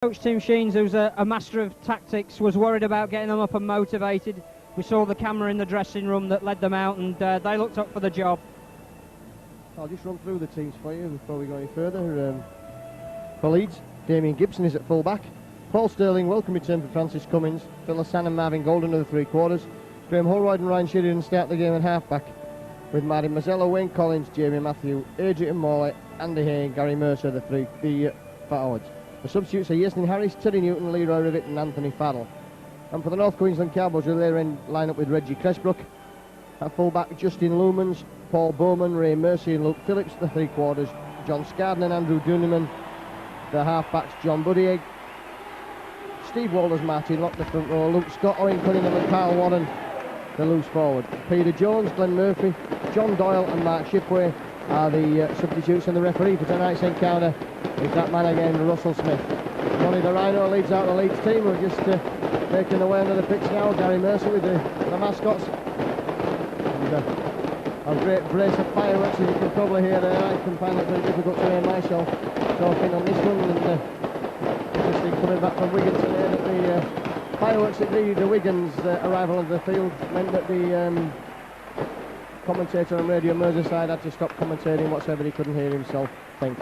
Coach Tim Sheens, who's a master of tactics, was worried about getting them up and motivated. We saw the camera in the dressing room that led them out, and they looked up for the job. I'll just run through the teams for you before we go any further. For Leeds, Damien Gibson is at full-back. Paul Sterling, welcome return for Francis Cummins. Phil Hassan and Marvin Golden are the three-quarters. Graham Holroyd and Ryan Sheridan start the game at half-back, with Martin Mazzella, Wayne Collins, Jamie Matthew, Adrian Morley, Andy Hay and Gary Mercer, the forwards. The substitutes are Yasmin Harris, Terry Newton, Leroy Rivet and Anthony Farrell. And for the North Queensland Cowboys, we'll then line up with Reggie Cresbrook. At full-back, Justin Lumans, Paul Bowman, Ray Mercy and Luke Phillips, the three-quarters. John Scarden and Andrew Duneman. The half-backs, John Buddiegg. Steve Walters, Martin Locke, the front row. Luke Scott, Owen Cunningham and Carl Warren, the loose forward. Peter Jones, Glenn Murphy, John Doyle and Mark Shipway are the substitutes, and the referee for tonight's encounter is that man again, Russell Smith. Ronnie the Rhino leads out the Leeds team, who are just making their way under the pitch now. Gary Mercer with the mascots. And a great brace of fireworks, as you can probably hear there. I can find it very difficult to hear myself talking on this one. And interesting coming back from Wigan today that the fireworks at the Wigan's arrival on the field meant that the commentator on Radio Merseyside had to stop commentating whatsoever. He couldn't hear himself think.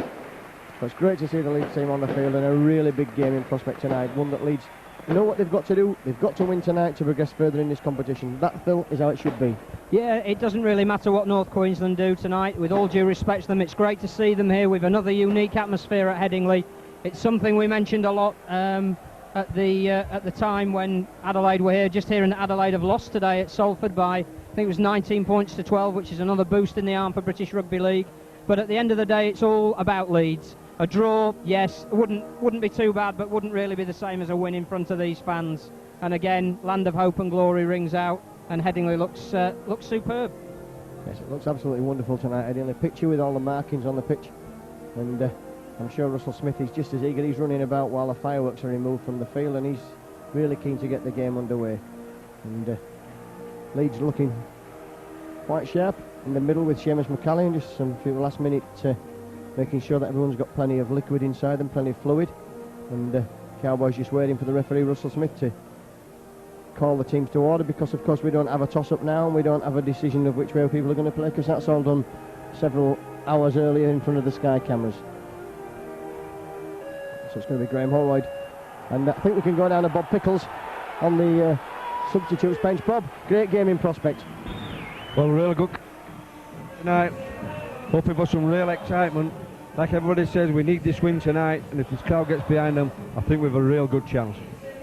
So it's great to see the Leeds team on the field, and a really big game in prospect tonight. One that Leeds know what they've got to do. They've got to win tonight to progress further in this competition. That, Phil, is how it should be. Yeah, it doesn't really matter what North Queensland do tonight. With all due respect to them, it's great to see them here with another unique atmosphere at Headingley. It's something we mentioned a lot at the time when Adelaide were here. Just hearing that Adelaide have lost today at Salford by, I think it was 19 points to 12, which is another boost in the arm for British Rugby League. But at the end of the day, it's all about Leeds. A draw, yes, wouldn't be too bad, but wouldn't really be the same as a win in front of these fans. And again, Land of Hope and Glory rings out, and Headingley looks superb. Yes, it looks absolutely wonderful tonight. Headingley picture with all the markings on the pitch, and I'm sure Russell Smith is just as eager. He's running about while the fireworks are removed from the field, and he's really keen to get the game underway. And Leeds looking quite sharp in the middle with Seamus McCallion, just some few last minute making sure that everyone's got plenty of liquid inside them, plenty of fluid. And Cowboys just waiting for the referee Russell Smith to call the teams to order, because of course we don't have a toss-up now, and we don't have a decision of which way people are going to play, because that's all done several hours earlier in front of the Sky cameras. So it's going to be Graham Holroyd, and I think we can go down to Bob Pickles on the substitutes bench. Bob, great game in prospect. Well, really good tonight. Hoping for some real excitement. Like everybody says, we need this win tonight, and if this crowd gets behind them, I think we've a real good chance.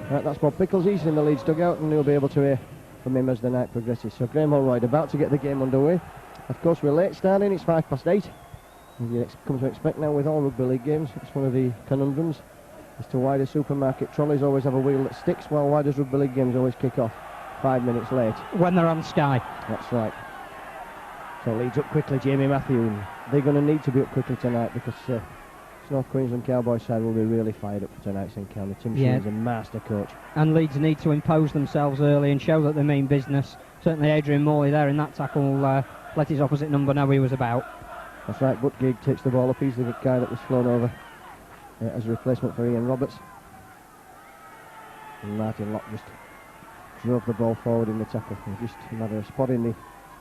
Right, that's Bob Pickles. He's in the Leeds dugout, and you'll be able to hear from him as the night progresses. So Graham Holroyd about to get the game underway. Of course, we're late starting. It's 8:05. As you come to expect now with all rugby league games, it's one of the conundrums as to why the supermarket trolleys always have a wheel that sticks, while why does rugby league games always kick off 5 minutes late? When they're on Sky. That's right. So Leeds up quickly, Jamie Matthew, and they're going to need to be up quickly tonight, because this North Queensland Cowboys side will be really fired up for tonight's encounter. Tim Sheens is a master coach. And Leeds need to impose themselves early and show that they mean business. Certainly Adrian Morley there in that tackle let his opposite number know he was about. That's right, Buddiegg takes the ball up. He's the guy that was flown over as a replacement for Ian Roberts. And Martin Locke just drove the ball forward in the tackle. Just a matter of spotting the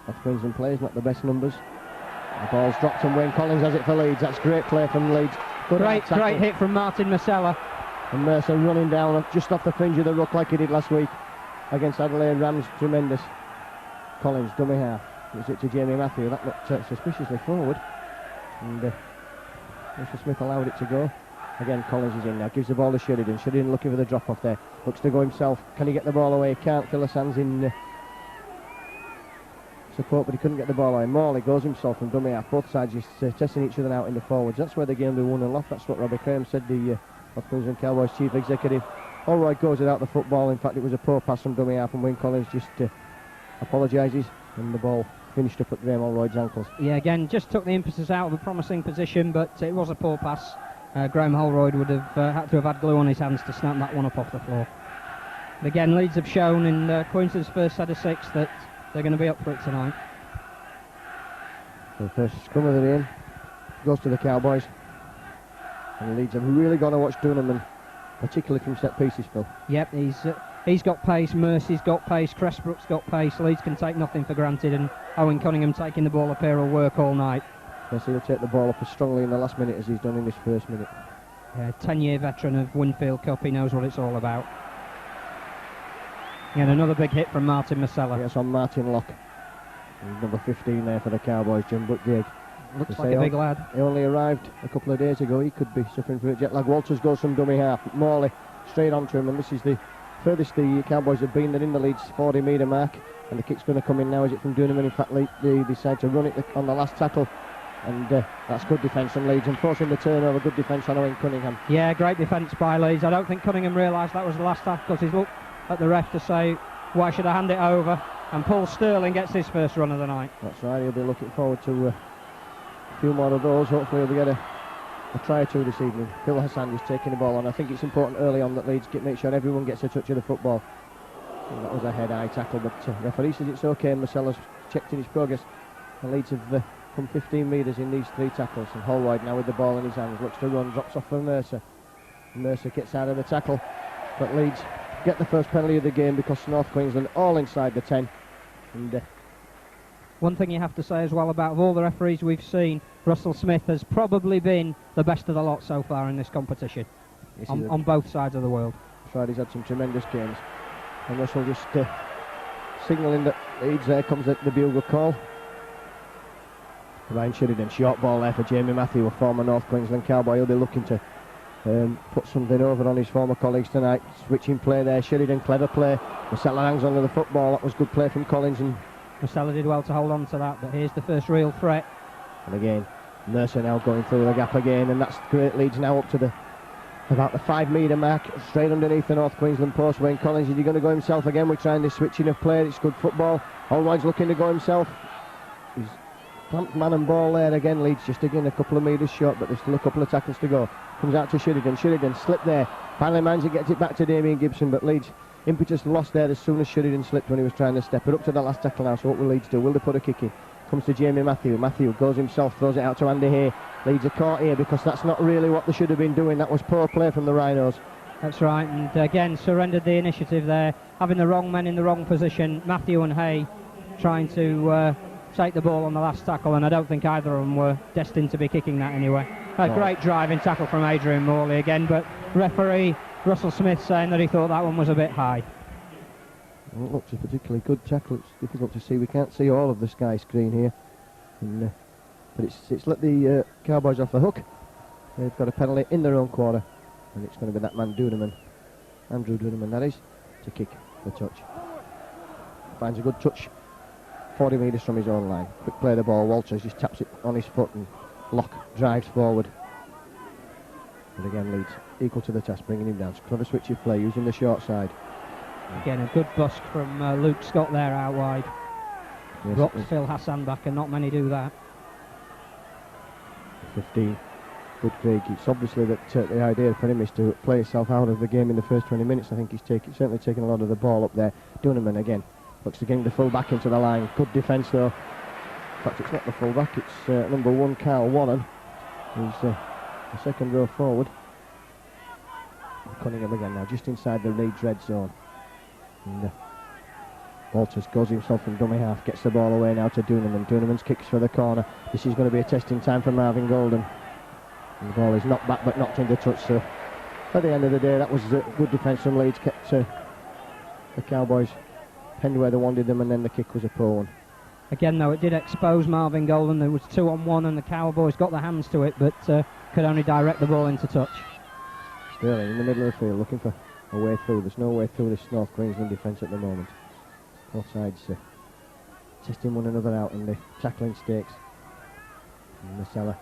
North Queensland players, not the best numbers. The ball's dropped and Wayne Collins has it for Leeds. That's great play from Leeds. Great hit from Martin Mazzella. And Mercer running down just off the fringe of the ruck like he did last week against Adelaide Rams. Tremendous. Collins, dummy half. Gives it to Jamie Matthew. That looked suspiciously forward. And Mr. Smith allowed it to go. Again, Collins is in now. Gives the ball to Sheridan. Sheridan looking for the drop-off there. Looks to go himself. Can he get the ball away? Can't. Phil Hassan's in support, but he couldn't get the ball away. Morley goes himself from dummy half. Both sides just testing each other out in the forwards. That's where the game will be won and lost. That's what Robbie Crane said, the North Queensland Cowboys chief executive. Holroyd goes without the football. In fact, it was a poor pass from dummy half, and Wayne Collins just apologises, and the ball finished up at Graham Holroyd's ankles. Yeah, again, just took the impetus out of a promising position, but it was a poor pass. Graham Holroyd would have had to have had glue on his hands to snap that one up off the floor. But again, Leeds have shown in Queensland's first set of 6 that they're going to be up for it tonight. So first scrum of the game goes to the Cowboys. And Leeds have really got to watch Duneman particularly from set pieces, Phil. Yep, he's got pace, Mercy's got pace, Cressbrook's got pace. Leeds can take nothing for granted, and Owen Cunningham taking the ball up here will work all night. Yes, he'll take the ball up as strongly in the last minute as he's done in this first minute. Yeah, 10-year veteran of Winfield Cup, he knows what it's all about. And another big hit from Martin Masella. Yes, on Martin Locke. He's number 15 there for the Cowboys, Jim Buckjig. Looks like a big lad. He only arrived a couple of days ago. He could be suffering from a jet lag. Walters goes from dummy half. Morley straight onto him, and this is the furthest the Cowboys have been. They're in the Leeds 40-metre mark, and the kick's going to come in now. Is it from Dunham? In fact, they decide to run it on the last tackle, and that's good defence from Leeds, and forcing the turnover. Good defence on Owen Cunningham. Yeah, great defence by Leeds. I don't think Cunningham realised that was the last tackle, because he's looked at the ref to say, why should I hand it over? And Paul Sterling gets his first run of the night. That's right, he'll be looking forward to a few more of those. Hopefully he'll get a try or two this evening. Phil Hassan is taking the ball on. I think it's important early on that Leeds make sure everyone gets a touch of the football. And that was a head-eye tackle, but referee says it's okay. Marcella's checked in his progress, and Leeds have come 15 metres in these 3 tackles. And Holroyd now with the ball in his hands, looks to run, drops off for Mercer. Mercer gets out of the tackle, but Leeds get the first penalty of the game because North Queensland all inside the 10. And one thing you have to say as well about of all the referees we've seen, Russell Smith has probably been the best of the lot so far in this competition, on both sides of the world. That's right, he's had some tremendous games. And Russell just signalling that Leeds, there comes the bugle call. Ryan Sheridan, short ball there for Jamie Matthew, a former North Queensland Cowboy. He'll be looking to put something over on his former colleagues tonight. Switching play there, Sheridan, clever play. Masella hangs onto the football. That was good play from Collins, and Masella did well to hold on to that, but here's the first real threat. And again, Mercer now going through the gap again, and that's great. Leeds now up to about the 5-metre mark, straight underneath the North Queensland post. Wayne Collins, is he going to go himself again? We're trying this switching of play. It's good football. Holroyd's looking to go himself. He's clamped man and ball there again. Leeds just again a couple of metres short, but there's still a couple of tackles to go. Comes out to Sheridan. Sheridan slipped there. Finally manages to get it back to Damien Gibson, but Leeds impetus lost there as soon as Sheridan slipped when he was trying to step it up to the last tackle now. So what will Leeds do? Will they put a kick in? Comes to Jamie Matthew. Matthew goes himself, throws it out to Andy Hay. Leeds are caught here because that's not really what they should have been doing. That was poor play from the Rhinos. That's right, and again surrendered the initiative there, having the wrong men in the wrong position. Matthew and Hay trying to take the ball on the last tackle, and I don't think either of them were destined to be kicking that anyway. A great driving tackle from Adrian Morley again, but referee Russell Smith saying that he thought that one was a bit high. Well, it looks a particularly good tackle. It's difficult to see. We can't see all of the sky screen here, and, but it's let the Cowboys off the hook. They've got a penalty in their own quarter, and it's going to be that man Dunham, Andrew Dunham, that is, to kick the touch. Finds a good touch 40 metres from his own line. Quick play of the ball. Walters just taps it on his foot, and Locke drives forward. And again, Leeds equal to the task, bringing him down. Clever switch of play, using the short side. Again, a good bust from Luke Scott there out wide. Yes, Rocks Phil Hassan back, and not many do that. 15. Good Craig. It's obviously that the idea for him is to play himself out of the game in the first 20 minutes. I think he's certainly taking a lot of the ball up there. Dunham again looks to getting the full back into the line. Good defence though. In fact, it's not the full back, it's number 1 Carl Warren, who's the second row forward. Cunningham again now, just inside the Leeds red zone. And Walters goes himself from dummy half, gets the ball away now to Dunham, and Dunham's kicks for the corner. This is going to be a testing time for Marvin Golden. And the ball is knocked back but knocked into touch, so at the end of the day that was good defence from Leeds, kept the Cowboys penned where they wanted them, and then the kick was a poor one. Again though, it did expose Marvin Golden. There was 2-on-1 and the Cowboys got their hands to it, but could only direct the ball into touch. Sterling in the middle of the field looking for a way through. There's no way through this North Queensland defence at the moment. Both sides testing one another out in the tackling stakes. And Masella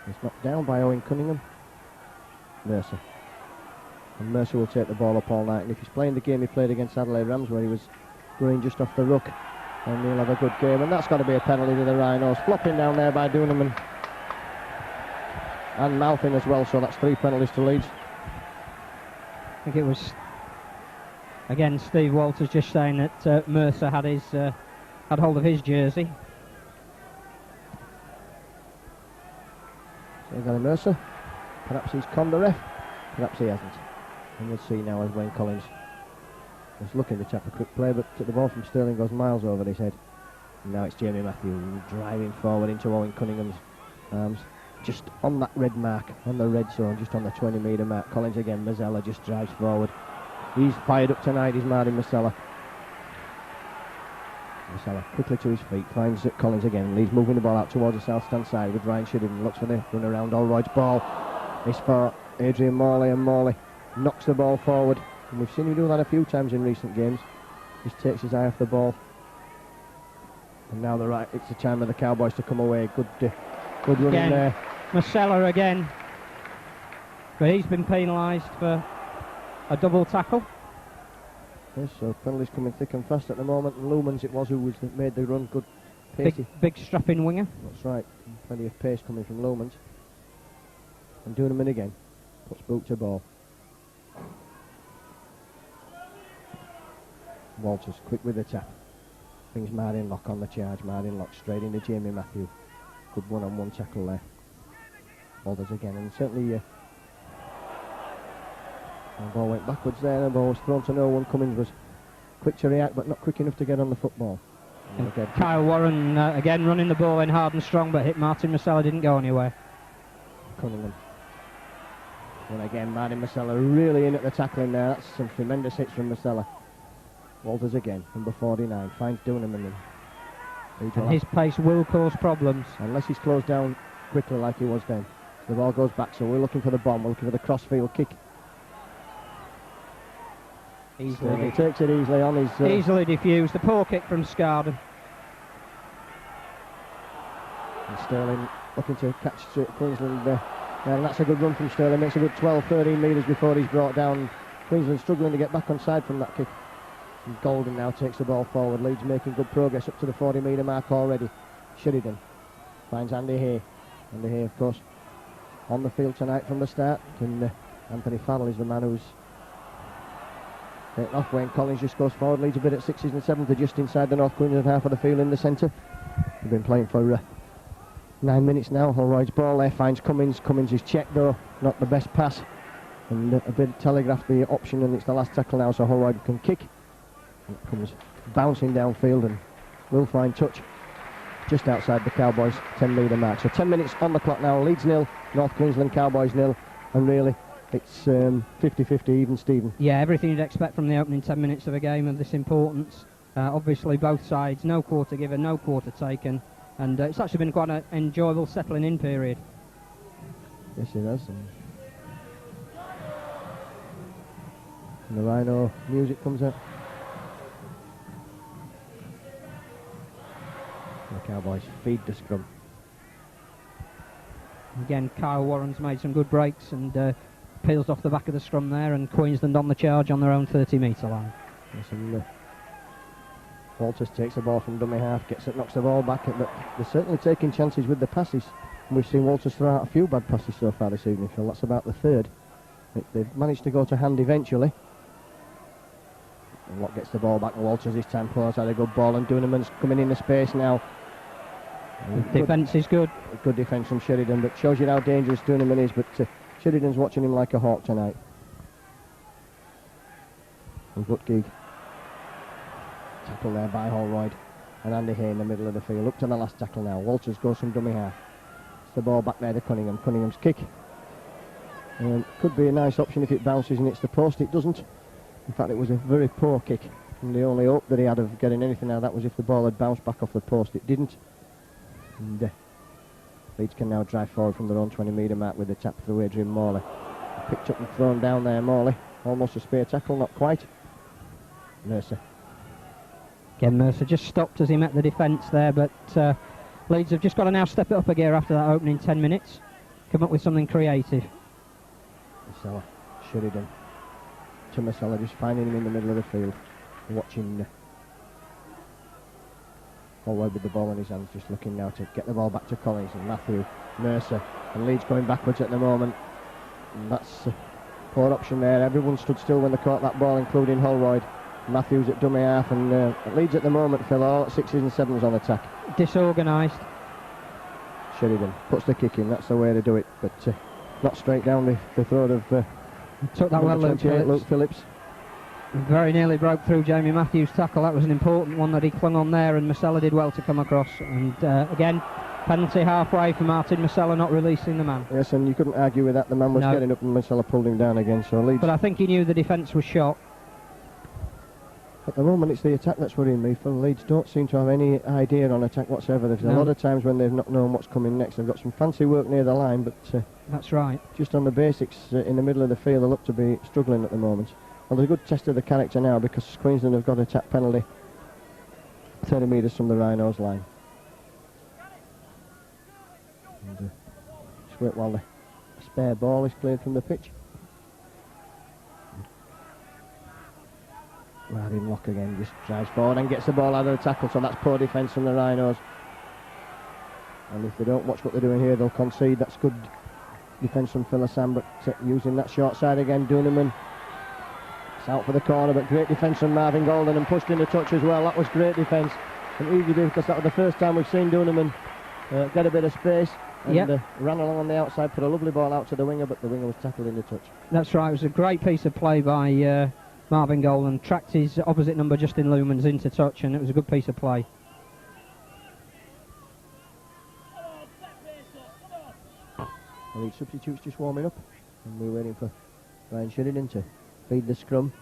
is knocked down by Owen Cunningham. Mercer. And Mercer will take the ball up all night, and if he's playing the game he played against Adelaide Rams where he was going just off the ruck, and he'll have a good game, and that's got to be a penalty to the Rhinos. Flopping down there by Dunham and mouthing as well, so that's 3 penalties to Leeds. I think it was again Steve Walters just saying that Mercer had hold of his jersey. So Gary Mercer, perhaps he's conned the ref. Perhaps he hasn't. And we'll see now as Wayne Collins was looking to tap a quick play, but the ball from Sterling goes miles over his head. And now it's Jamie Matthew driving forward into Owen Cunningham's arms. Just on that red mark, on the red zone, just on the 20-metre mark. Collins again, Mazzella just drives forward. He's fired up tonight, is Martin Mazzella. Mazzella quickly to his feet, finds Collins again. Leeds moving the ball out towards the south stand side with Ryan Sheridan. Looks for the run around. Allroyd's ball is for Adrian Morley, and Morley knocks the ball forward. And we've seen him do that a few times in recent games. Just takes his eye off the ball. And now it's the time of the Cowboys to come away. Good run in there. Mazzella again. But he's been penalised for a double tackle. Yes, so penalties coming thick and fast at the moment. And Lumans it was who made the run. Good pacey. Big strapping winger. That's right. Plenty of pace coming from Lumans. And Duneman again. Puts boot to ball. Walters quick with the tap. Brings Martin Lock on the charge. Martin Lock straight into Jamie Matthew. Good one-on-one tackle there. Walters again, and certainly the ball went backwards there, and the ball was thrown to no one. Cummins was quick to react, but not quick enough to get on the football. Kyle Warren again running the ball in hard and strong, but hit Martin Mazzella, didn't go anywhere. Cunningham. And again, Martin Mazzella really in at the tackling there. That's some tremendous hits from Mazzella. Walters again, number 49, finds Duneman. And his pace will cause problems. Unless he's closed down quickly like he was then. So the ball goes back, so we're looking for the bomb, we're looking for the crossfield kick. He takes it easily on his... easily diffused, the poor kick from Scarden. And Sterling looking to catch Queensland there. And that's a good run from Sterling, makes a good 12-13 metres before he's brought down. Queensland struggling to get back on side from that kick. And Golden now takes the ball forward. Leeds making good progress up to the 40-metre mark already. Sheridan finds Andy Hay. Andy Hay, of course, on the field tonight from the start. And Anthony Farrell is the man who's taken off. Wayne Collins just goes forward. Leeds a bit at 6s and 7s. They're just inside the North Queensland half of the field in the centre. They've been playing for 9 minutes now. Holroyd's ball there finds Cummins. Cummins is checked though. Not the best pass. And a bit telegraphed the option, and it's the last tackle now, so Holroyd can kick. It comes bouncing downfield and will find touch just outside the Cowboys 10-metre mark. So 10 minutes on the clock now. Leeds 0, North Queensland Cowboys 0, and really it's 50-50 even Stephen. Yeah, everything you'd expect from the opening 10 minutes of a game of this importance. Obviously both sides, no quarter given, no quarter taken, and it's actually been quite an enjoyable settling in period. Yes it has. And the Rhino music comes out. The Cowboys feed the scrum. Again, Kyle Warren's made some good breaks and peels off the back of the scrum there, and Queensland on the charge on their own 30-metre line. Yes, and Walters takes the ball from dummy half, knocks the ball back, but they're certainly taking chances with the passes. And we've seen Walters throw out a few bad passes so far this evening, Phil. That's about the third. They've managed to go to hand eventually. And Watt gets the ball back, and Walters this time pulls out a good ball, and Duneman's coming in the space now. Defence is good. Good defence from Sheridan, but shows you how dangerous Duneman is, but Sheridan's watching him like a hawk tonight. And Butgig. Tackle there by Holroyd. And Andy Hay in the middle of the field. Up to the last tackle now. Walters goes from dummy half. It's the ball back there to Cunningham. Cunningham's kick. Could be a nice option if it bounces and it's the post. It doesn't. In fact, it was a very poor kick. And the only hope that he had of getting anything out of that was if the ball had bounced back off the post. It didn't. And Leeds can now drive forward from their own 20-metre mark with the tap through Adrian Morley. Picked up and thrown down there, Morley. Almost a spear tackle, not quite. Mercer. Again, Mercer just stopped as he met the defence there, but Leeds have just got to now step it up a gear after that opening 10 minutes. Come up with something creative. Mazzella, Sheridan. To Mazzella, just finding him in the middle of the field. Watching Holroyd with the ball in his hands, just looking now to get the ball back to Collins and Matthew, Mercer, and Leeds going backwards at the moment. And that's a poor option there. Everyone stood still when they caught that ball, including Holroyd. Matthews at dummy half, and Leeds at the moment, Phil, all at 6s and 7s on attack. Disorganised. Sheridan puts the kick in, that's the way to do it, but not straight down the throat of Took that well, Number 28, Luke Phillips. Very nearly broke through Jamie Matthews' tackle. That was an important one that he clung on there, and Masella did well to come across. And again, penalty halfway for Martin Masella not releasing the man. Yes, and you couldn't argue with that. The man was getting up and Masella pulled him down again. So Leeds. But I think he knew the defence was shot. At the moment, it's the attack that's worrying me. For Leeds, don't seem to have any idea on attack whatsoever. There's a lot of times when they've not known what's coming next. They've got some fancy work near the line, but that's right. Just on the basics in the middle of the field, they look to be struggling at the moment. Well, there's a good test of the character now because Queensland have got a attack penalty 30 metres from the Rhinos line. And, just wait while the spare ball is cleared from the pitch. Marvin Lock again just drives forward and gets the ball out of the tackle, so that's poor defence from the Rhinos. And if they don't watch what they're doing here, they'll concede. That's good defence from Philasan, but using that short side again, Duneman. It's out for the corner, but great defence from Marvin Golden and pushed in the touch as well. That was great defence. And easy because that was the first time we've seen Duneman get a bit of space and ran along on the outside, put a lovely ball out to the winger, but the winger was tackled in the touch. That's right, it was a great piece of play by Marvin Golden, tracked his opposite number Justin Lumans into touch, and it was a good piece of play. Well, these substitutes just warming up, and we're waiting for Ryan Sheridan to feed the scrum.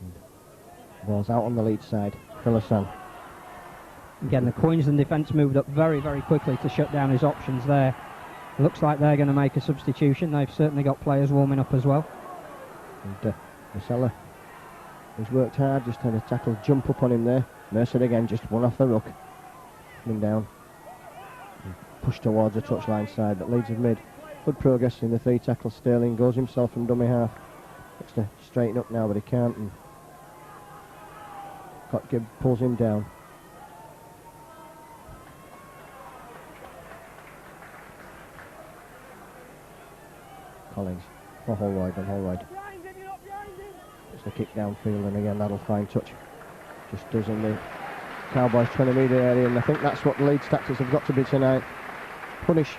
And ball's out on the Leeds side, Philasan. Again, the Queensland defence moved up very, very quickly to shut down his options there. Looks like they're going to make a substitution. They've certainly got players warming up as well. And Masella has worked hard, just had a tackle jump up on him there. Mercer again, just one off the ruck. Coming down. And pushed towards the touchline side, but Leeds have made good progress in the 3 tackles. Sterling goes himself from dummy half. Looks to straighten up now, but he can't. And Kotgibb pulls him down. Collins for Holroyd and Holroyd. It's a kick downfield, and again that'll find touch. Just does in the Cowboys 20 metre area, and I think that's what the Leeds tactics have got to be tonight. Punish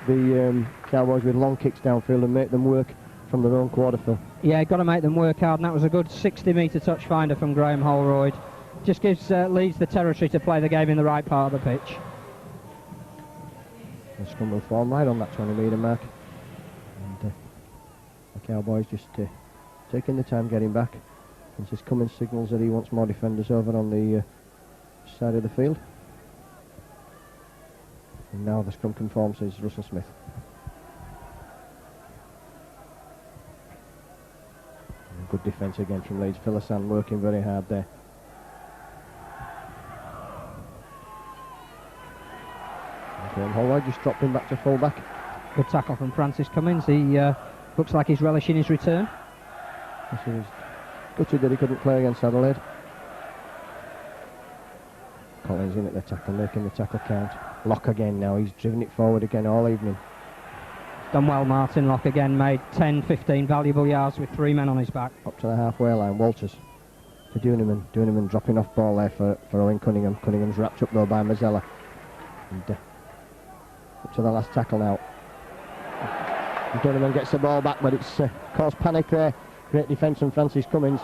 the Cowboys with long kicks downfield and make them work from their own quarter fill. Yeah, got to make them work hard, and that was a good 60 metre touch finder from Graham Holroyd. Just gives Leeds the territory to play the game in the right part of the pitch. The scrum will form right on that 20 metre mark. And the Cowboys just taking the time getting back. Francis Cummins signals that he wants more defenders over on the side of the field. And now the scrum conforms is Russell Smith. And good defence again from Leeds. Philasan working very hard there. And Holroyd just dropped him back to full back. Good tackle from Francis Cummins. He looks like he's relishing his return. Yes, he was gutted that he couldn't play against Adelaide. Collins in at the tackle, making the tackle count. Locke again now, he's driven it forward again all evening. Done well, Martin Locke again, made 10, 15 valuable yards with 3 men on his back. Up to the halfway line, Walters to Duneman. Duneman dropping off ball there for Owen Cunningham. Cunningham's wrapped up though by Mazzella. And up to the last tackle now. And Duneman gets the ball back, but it's caused panic there. Great defence from Francis Cummins.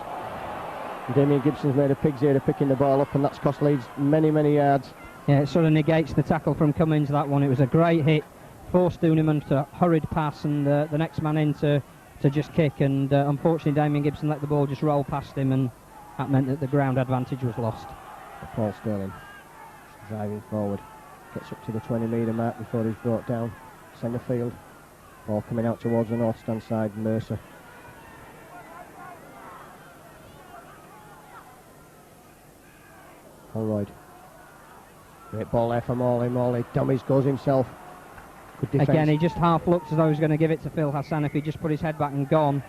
And Damien Gibson's made a pig's ear of picking the ball up, and that's cost Leeds many, many yards. Yeah, it sort of negates the tackle from Cummins, that one. It was a great hit, forced Duneman to hurried pass, and the next man in to just kick, and unfortunately Damien Gibson let the ball just roll past him, and that meant that the ground advantage was lost. Paul Sterling driving forward, gets up to the 20 metre mark before he's brought down centre field. Ball coming out towards the north stand side, Mercer. Holroyd. Great ball there for Morley. Morley dummies, goes himself. Good defence. Again, he just half looked as though he was going to give it to Phil Hassan if he just put his head back and gone.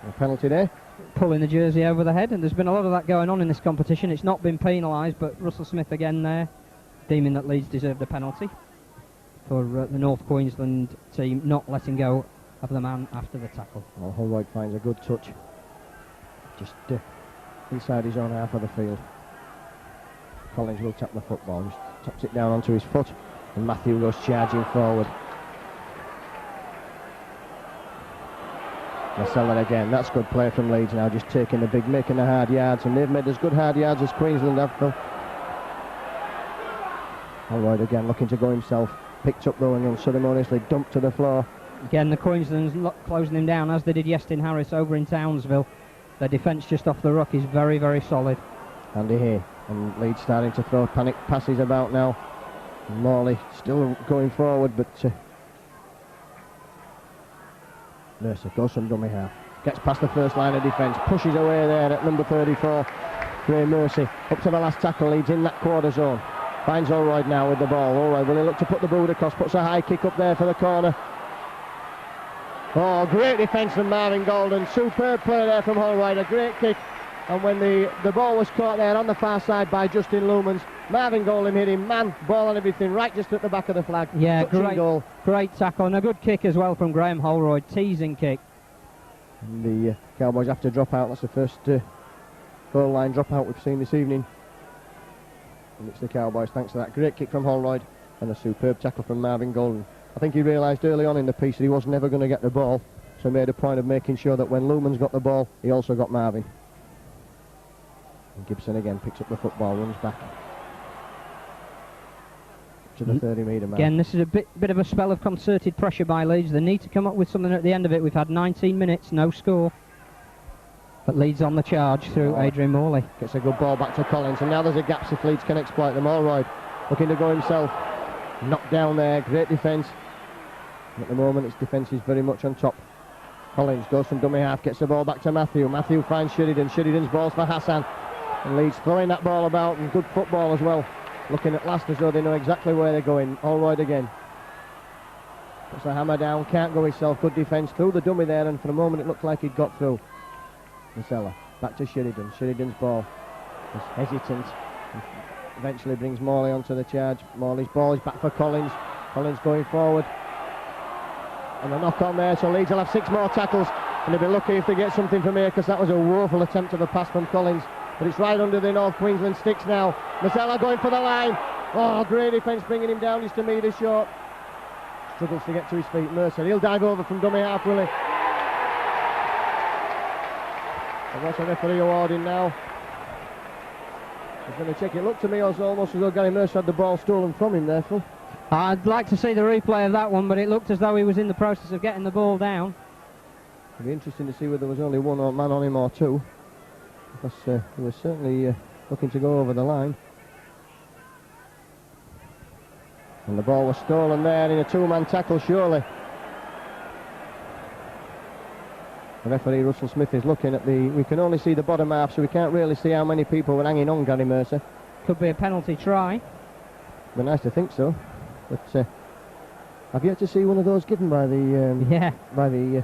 A penalty there. Pulling the jersey over the head, and there's been a lot of that going on in this competition. It's not been penalised, but Russell Smith again there, deeming that Leeds deserved a penalty for the North Queensland team not letting go of the man after the tackle. Well, Holroyd finds a good touch. Just inside his own half of the field. Collins will tap the football, just taps it down onto his foot, and Matthew goes charging forward. Marcella again, that's good play from Leeds now, just taking the big, making the hard yards, and they've made as good hard yards as Queensland have, Phil. Holroyd again looking to go himself, picked up though and unceremoniously dumped to the floor. Again, the Queensland's closing him down as they did Yestin Harris over in Townsville. Their defence just off the ruck is very, very solid. Andy here, and Leeds starting to throw panic passes about now. Morley still going forward, but Mercer goes from dummy half, gets past the first line of defence, pushes away there at number 34, Ray Mercy, up to the last tackle. Leeds in that quarter zone, finds Holroyd now with the ball. Holroyd will he look to put the boot across, puts a high kick up there for the corner. Oh, great defence from Marvin Golden, superb play there from Holroyd, a great kick. And when the ball was caught there on the far side by Justin Lumans, Marvin Golden hit him, man, ball and everything, right just at the back of the flag. Yeah, goal. Great tackle and a good kick as well from Graham Holroyd, teasing kick. And the Cowboys have to drop out. That's the first goal line drop out we've seen this evening. And it's the Cowboys thanks to that great kick from Holroyd and a superb tackle from Marvin Golden. I think he realised early on in the piece that he was never going to get the ball, so he made a point of making sure that when Lumans got the ball, he also got Marvin. And Gibson again picks up the football, runs back to the 30-metre mark. Again, this is a bit of a spell of concerted pressure by Leeds. They need to come up with something at the end of it. We've had 19 minutes, no score. But Leeds on the charge through Adrian Morley. Gets a good ball back to Collins, and now there's a gap if Leeds can exploit them. Holroyd looking to go himself. Knocked down there, great defence. At the moment, its defence is very much on top. Collins goes from dummy half, gets the ball back to Matthew. Matthew finds Sheridan. Sheridan's ball's for Hassan. And Leeds throwing that ball about, and good football as well. Looking at last as though they know exactly where they're going. Holroyd again. Puts the hammer down, can't go himself. Good defence through the dummy there, and for a moment it looked like he'd got through. Marcella, back to Sheridan. Sheridan's ball is hesitant. Eventually brings Morley onto the charge. Morley's ball is back for Collins. Collins going forward. And a knock on there, so Leeds will have 6 more tackles. And they'll be lucky if they get something from here, because that was a woeful attempt of a pass from Collins. But it's right under the North Queensland sticks now. Marcella going for the line. Oh, great defence bringing him down just a metre short. Struggles to get to his feet. Mercer, he'll dive over from dummy half, will he? And what's the referee awarding now? He's going to check it. Looked to me almost as though Gary Mercer had the ball stolen from him there, Phil. I'd like to see the replay of that one, but it looked as though he was in the process of getting the ball down. It'd be interesting to see whether there was only one man on him or two, because he was certainly looking to go over the line. And the ball was stolen there in a 2-man tackle, surely. The referee, Russell Smith, is looking at we can only see the bottom half, so we can't really see how many people were hanging on Gary Mercer. Could be a penalty try. Be nice to think so, but I've yet to see one of those given by the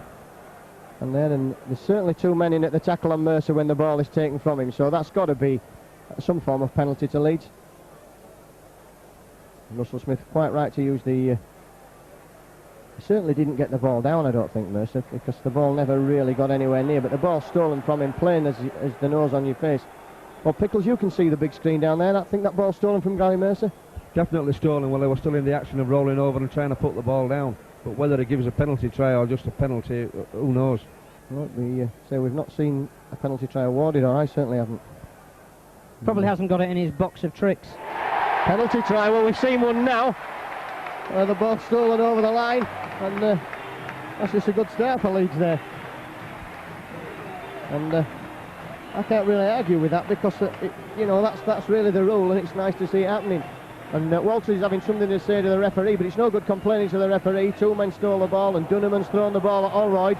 and there's certainly 2 men in at the tackle on Mercer when the ball is taken from him, so that's got to be some form of penalty to Leeds. Russell Smith quite right to use the he certainly didn't get the ball down, I don't think, Mercer, because the ball never really got anywhere near, but the ball stolen from him, plain as the nose on your face. Well, Pickles, you can see the big screen down there. I think that ball stolen from Gary Mercer. Definitely stolen. Well, they were still in the action of rolling over and trying to put the ball down, but whether it gives a penalty try or just a penalty, who knows. Well, we say we've not seen a penalty try awarded, or I certainly haven't. Probably hasn't got it in his box of tricks. Penalty try, well, we've seen one now. The ball stolen over the line, and that's just a good start for Leeds there. And I can't really argue with that, because that's really the rule, and it's nice to see it happening. And Walters is having something to say to the referee, but it's no good complaining to the referee. 2 men stole the ball, and Dunneman's thrown the ball at Holroyd.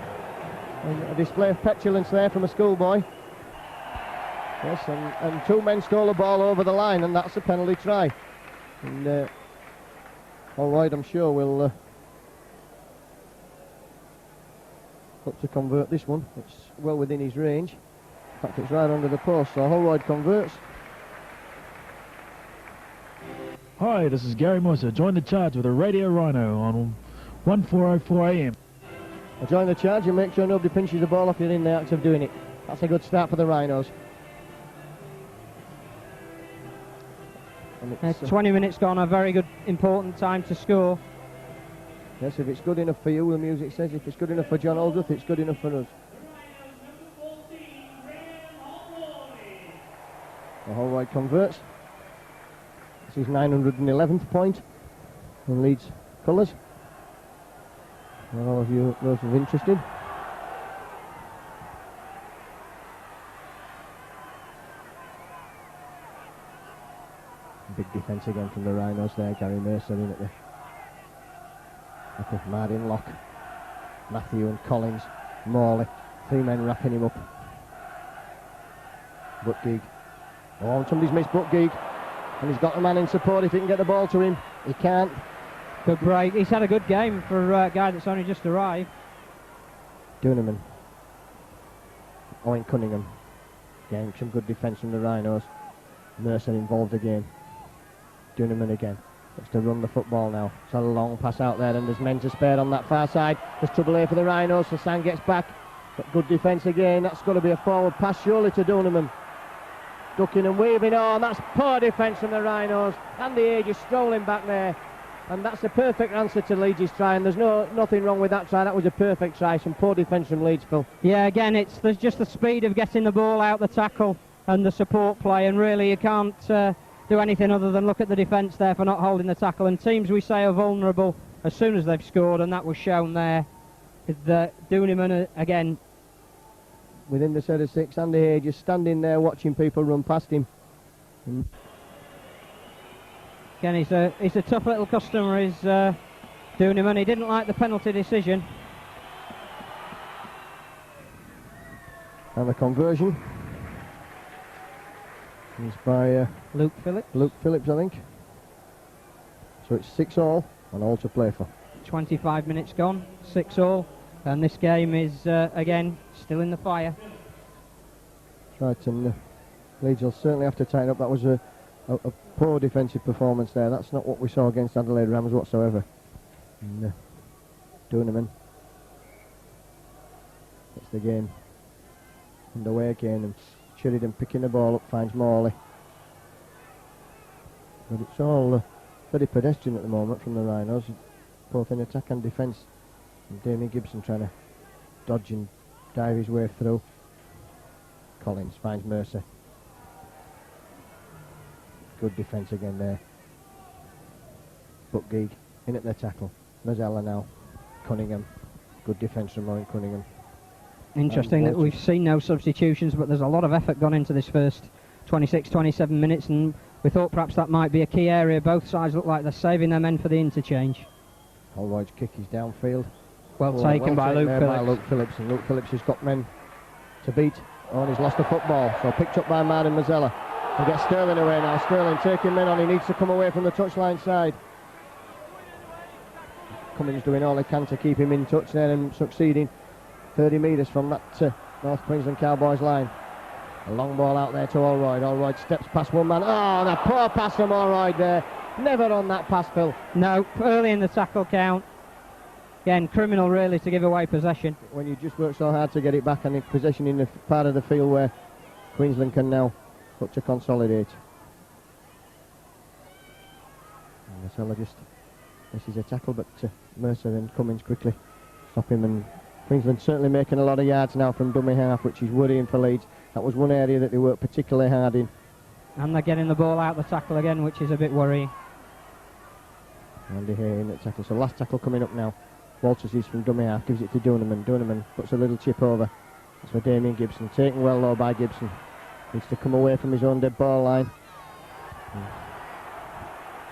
And a display of petulance there from a schoolboy. Yes, and 2 men stole the ball over the line, and that's a penalty try. And Holroyd, I'm sure, will look to convert this one. It's well within his range. In fact, it's right under the post, so Holroyd converts. Hi, this is Gary Mercer. Join the charge with a Radio Rhino on 1404 AM. Well, join the charge and make sure nobody pinches the ball off you in the act of doing it. That's a good start for the Rhinos. And 20 minutes gone, a very good, important time to score. Yes, if it's good enough for you, the music says. If it's good enough for John Aldworth, it's good enough for us. The Holroyd converts. This is 911th point in Leeds colours. For all of you, those who are interested. Big defence again from the Rhinos there. Gary Mercer in at the back of Martin Locke, Matthew and Collins, Morley, 3 men wrapping him up. Butgeek. Oh, somebody's missed Butgeek, and he's got a man in support if he can get the ball to him. He can't. Good break. He's had a good game for a guy that's only just arrived. Duneman. Owen Cunningham. Again, some good defence from the Rhinos. Mercer involved again. Duneman again. Looks to run the football now. It's a long pass out there, and there's men to spare on that far side. There's trouble here for the Rhinos. Hassan gets back. But good defence again. That's got to be a forward pass surely to Duneman. Ducking and weaving on. That's poor defence from the Rhinos. And the Age is strolling back there. And that's a perfect answer to Leeds' try, and there's nothing wrong with that try. That was a perfect try. Some poor defence from Leeds, Phil. Yeah, again, there's just the speed of getting the ball out the tackle and the support play, and really you can't do anything other than look at the defence there for not holding the tackle. And teams we say are vulnerable as soon as they've scored, and that was shown there. The Duneman again within the set of 6. Andy Hay just standing there watching people run past him. Again, he's a tough little customer, is Duneman. He didn't like the penalty decision. And the conversion is by Luke Phillips. Luke Phillips, I think. So it's 6-all and all to play for. 25 minutes gone, 6-all, and this game is again still in the fire. Right, and Leeds will certainly have to tighten up. That was a poor defensive performance there. That's not what we saw against Adelaide Rams whatsoever. And, Duneman gets the game underway again, and Sheridan picking the ball up finds Morley. But it's all very pedestrian at the moment from the Rhinos, both in attack and defence. And Damien Gibson trying to dodge and dive his way through. Collins finds Mercer. Good defence again there. Butgeek in at the tackle. Mazzella now. Cunningham. Good defence from Owen Cunningham. Interesting that we've seen no substitutions, but there's a lot of effort gone into this first 26-27 minutes, and we thought perhaps that might be a key area. Both sides look like they're saving their men for the interchange. Holroyd's kick is downfield. Well taken by Luke Phillips. By Luke Phillips, and Luke Phillips has got men to beat. Oh, and he's lost the football, so picked up by Martin Mazzella. And gets Sterling away now. Sterling taking men on. He needs to come away from the touchline side. Cummins doing all he can to keep him in touch there and succeeding. 30 metres from that North Queensland Cowboys line. A long ball out there to Holroyd. Holroyd steps past one man. Oh, the poor pass from Holroyd there. Never on that pass, Phil. No, early in the tackle count. Again, criminal really to give away possession. When you just work so hard to get it back, and possession in the part of the field where Queensland can now look to consolidate. Marcella just misses a tackle, but Mercer and Cummins quickly stop him, and Queensland certainly making a lot of yards now from dummy half, which is worrying for Leeds. That was one area that they worked particularly hard in. And they're getting the ball out the tackle again, which is a bit worrying. Andy Hay in the tackle. So last tackle coming up now. Walters is from dummy half, gives it to Duneman. Duneman puts a little chip over. That's for Damien Gibson. Taken well though by Gibson. Needs to come away from his own dead ball line.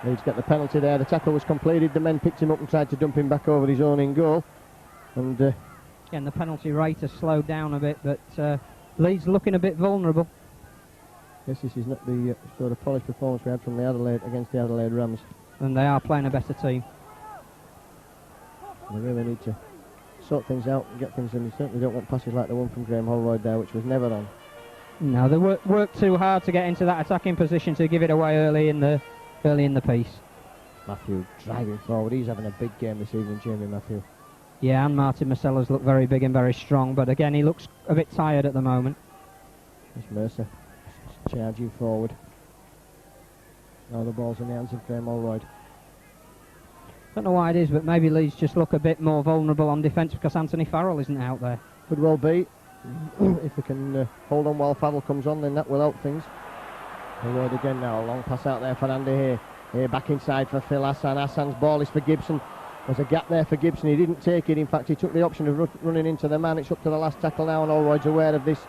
Leeds get the penalty there. The tackle was completed. The men picked him up and tried to dump him back over his own in goal. And again, the penalty rate has slowed down a bit, but Leeds looking a bit vulnerable. Yes, this is not the sort of polished performance we had from the Adelaide against the Adelaide Rams. And they are playing a better team. They really need to sort things out and get things in. They certainly don't want passes like the one from Graham Holroyd there, which was never on. No, they worked too hard to get into that attacking position to give it away early in the piece. Matthew driving forward. He's having a big game this evening, Jamie Matthew. Yeah, and Martin Marcella's looked very big and very strong, but again, he looks a bit tired at the moment. There's Mercer charging forward. Now the ball's in the hands of Graham Holroyd. Don't know why it is, but maybe Leeds just look a bit more vulnerable on defence because Anthony Farrell isn't out there. Could well be. If they can hold on while Farrell comes on, then that will help things. Forward again now, a long pass out there for Andy here. Here back inside for Phil Hassan. Hassan's ball is for Gibson. There's a gap there for Gibson. He didn't take it. In fact, he took the option of running into the man. It's up to the last tackle now, and Allroyd's aware of this.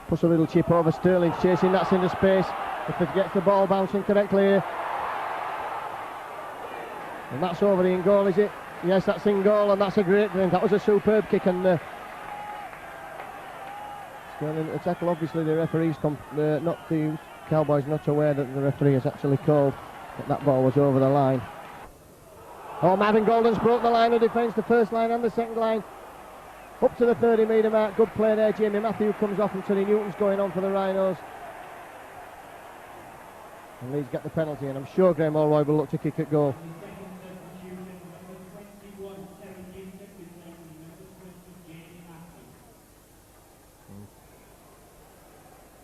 Puts a little chip over. Sterling's chasing. That's into space. If he gets the ball bouncing correctly here. And that's over the in goal, is it? Yes, that's in goal, and that's a great thing. That was a superb kick, and Sterling at the tackle. Obviously, the referee's not the Cowboys not aware that the referee has actually called that ball was over the line. Oh, Marvin Golden's broke the line of defence, the first line and the second line. Up to the 30-metre mark. Good play there. Jamie Matthew comes off and Tony Newton's going on for the Rhinos. And Leeds get the penalty, and I'm sure Graham Allroyd will look to kick at goal.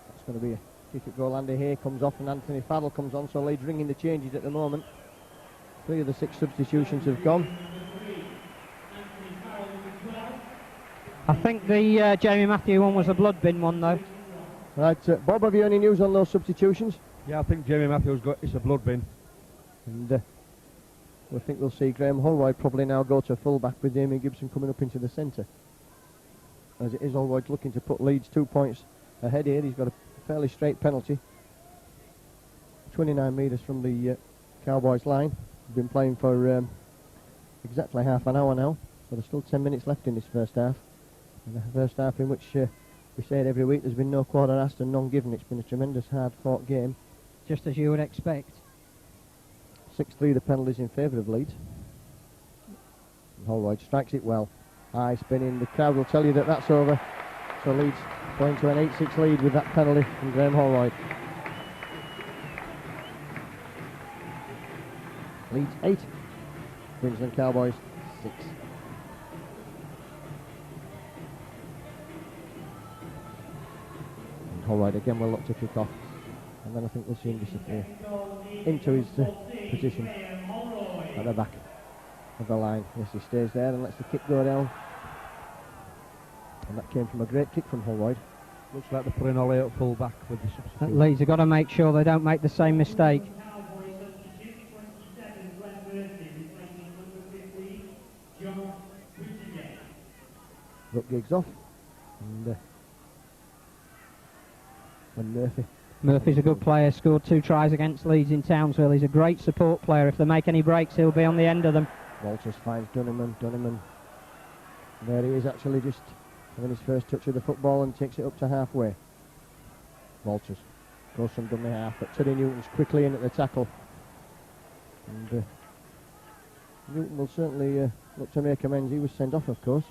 That's going to be a kick at goal. Andy Hay comes off and Anthony Farrell comes on, so Leeds ringing the changes at the moment. 3 of the 6 substitutions have gone. I think the Jamie Matthew one was a blood bin one though. Right, Bob, have you any news on those substitutions? Yeah, I think Jamie Matthews it's a blood bin. And we think we'll see Graham Holroyd probably now go to full-back with Damien Gibson coming up into the centre. As it is, Holroyd's looking to put Leeds 2 points ahead here. He's got a fairly straight penalty. 29 metres from the Cowboys line. We've been playing for exactly half an hour now, so there's still 10 minutes left in this first half. And the first half in which we say it every week, there's been no quarter asked and none given. It's been a tremendous hard-fought game. Just as you would expect. 6-3 the penalties in favour of Leeds. And Holroyd strikes it well. High spinning. The crowd will tell you that that's over. So Leeds going to an 8-6 lead with that penalty from Graham Holroyd. Leeds 8, Queensland Cowboys 6. And Holroyd again will look to kick off, and then I think we'll see him disappear into his position at the back of the line. Yes, he stays there and lets the kick go down, and that came from a great kick from Holroyd. Looks like they're putting Ollie at full back with the substitution. Leeds have got to make sure they don't make the same mistake. Look, gigs off, and when Murphy's a good player, scored 2 tries against Leeds in Townsville. He's a great support player. If they make any breaks, he'll be on the end of them. Walters finds Dunneman. There he is, actually just having his first touch of the football and takes it up to halfway. Walters goes from dummy half, but Teddy Newton's quickly in at the tackle. And Newton will certainly look to make amends. He was sent off, of course.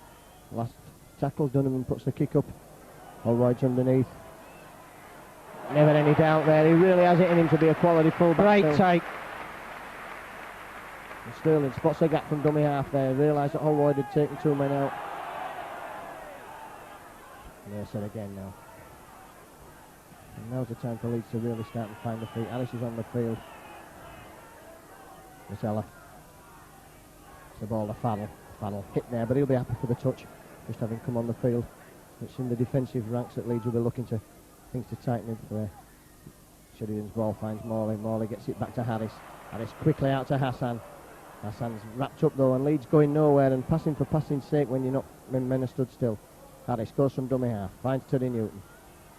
Last tackle, Dunneman puts the kick up. Allroyd's underneath. Never any doubt there. He really has it in him to be a quality fullback. Great take. And Sterling spots a gap from dummy half there. Realised that Holroyd had taken 2 men out. There's it again now. And now's the time for Leeds to really start and find the feet. Alice is on the field. Rosella. It's the ball to Farrell. Farrell hit there, but he'll be happy for the touch, just having come on the field. It's in the defensive ranks that Leeds will be looking to things to tighten up there. Sheridan's ball finds Morley. Morley gets it back to Harris. Harris quickly out to Hassan. Hassan's wrapped up though, and Leeds going nowhere, and passing for passing's sake when men are stood still. Harris goes from dummy half, finds Teddy Newton.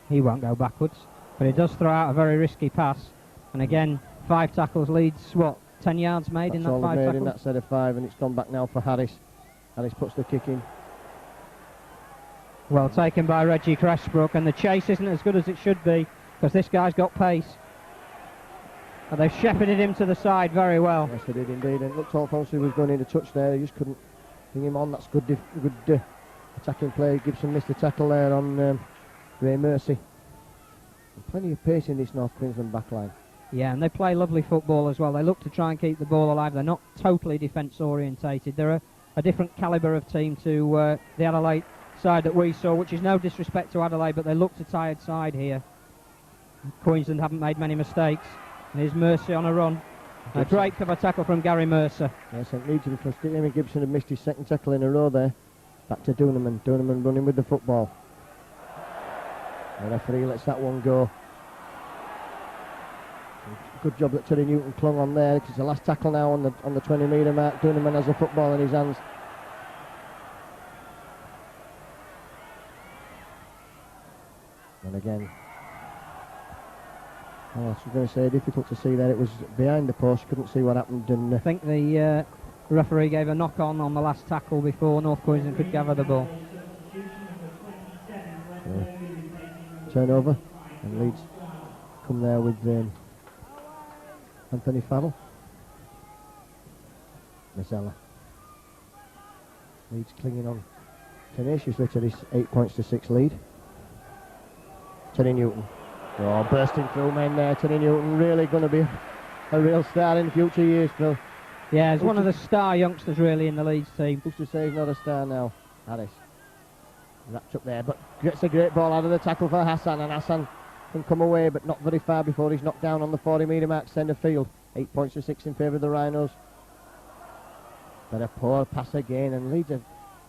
He won't go backwards, but he does throw out a very risky pass. And again, 5 tackles. Leeds, what, 10 yards made in that 5 tackles? In that set of 5, and it's gone back now for Harris. Harris puts the kick in. Well taken by Reggie Cressbrook, and the chase isn't as good as it should be because this guy's got pace. And they've shepherded him to the side very well. Yes, they did indeed, and it looked Alphonse was going into touch there. He just couldn't bring him on. That's good attacking play. Gibson missed the tackle there on Ray Mercy. And plenty of pace in this North Queensland backline. Yeah, and they play lovely football as well. They look to try and keep the ball alive. They're not totally defence orientated. They're a different calibre of team to the Adelaide side that we saw, which is no disrespect to Adelaide, but they looked a tired side here. Queensland haven't made many mistakes, and here's Mercy on a run. A great cover tackle from Gary Mercer. Yes, it needs to be because Damien Gibson had missed his second tackle in a row there. Back to Duneman. Duneman running with the football. The referee lets that one go. Good job that Terry Newton clung on there, because it's the last tackle now on the 20-metre mark. Duneman has the football in his hands. And again, I was going to say, difficult to see there. It was behind the post, couldn't see what happened. And I think the referee gave a knock on the last tackle before North Queensland could gather the ball. Turnover, and Leeds come there with Anthony Farrell. Mazzella. Leeds clinging on tenaciously to this 8 points to 6 lead. Terry Newton. Oh, bursting through men there. Terry Newton really going to be a real star in future years, Phil. Yeah, he's one of the star youngsters really in the Leeds team. Who's to say he's not a star now? Harris. Wrapped up there, but gets a great ball out of the tackle for Hassan, and Hassan can come away, but not very far before he's knocked down on the 40-metre mark, centre field. 8 points to 6 in favour of the Rhinos. But a poor pass again, and Leeds are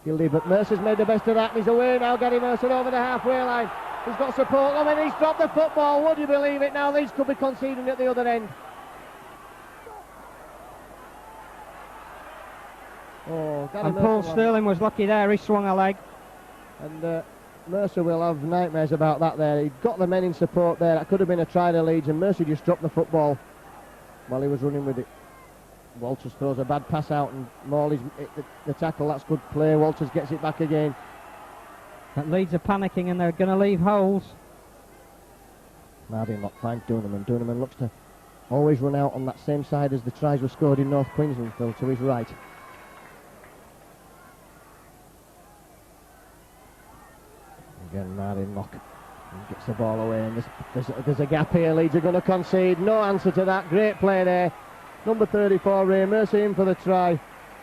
guilty, but Mercer's made the best of that, and he's away now. Gary Mercer over the halfway line. He's got support, and he's dropped the football. Would you believe it now? Leeds could be conceding at the other end. Oh, Gary And Mercer Paul Sterling was lucky there, he swung a leg. And Mercer will have nightmares about that there. He got the men in support there. That could have been a try to Leeds, and Mercer just dropped the football while he was running with it. Walters throws a bad pass out, and Morley's the tackle. That's good play. Walters gets it back again. But Leeds are panicking and they're going to leave holes. Marvin Lock finds Duneman. Duneman looks to always run out on that same side as the tries were scored in North Queensland, Phil, to his right. Again, Marvin Lock gets the ball away, and there's a gap here. Leeds are going to concede. No answer to that. Great play there. Number 34, Ray Mercer, in for the try.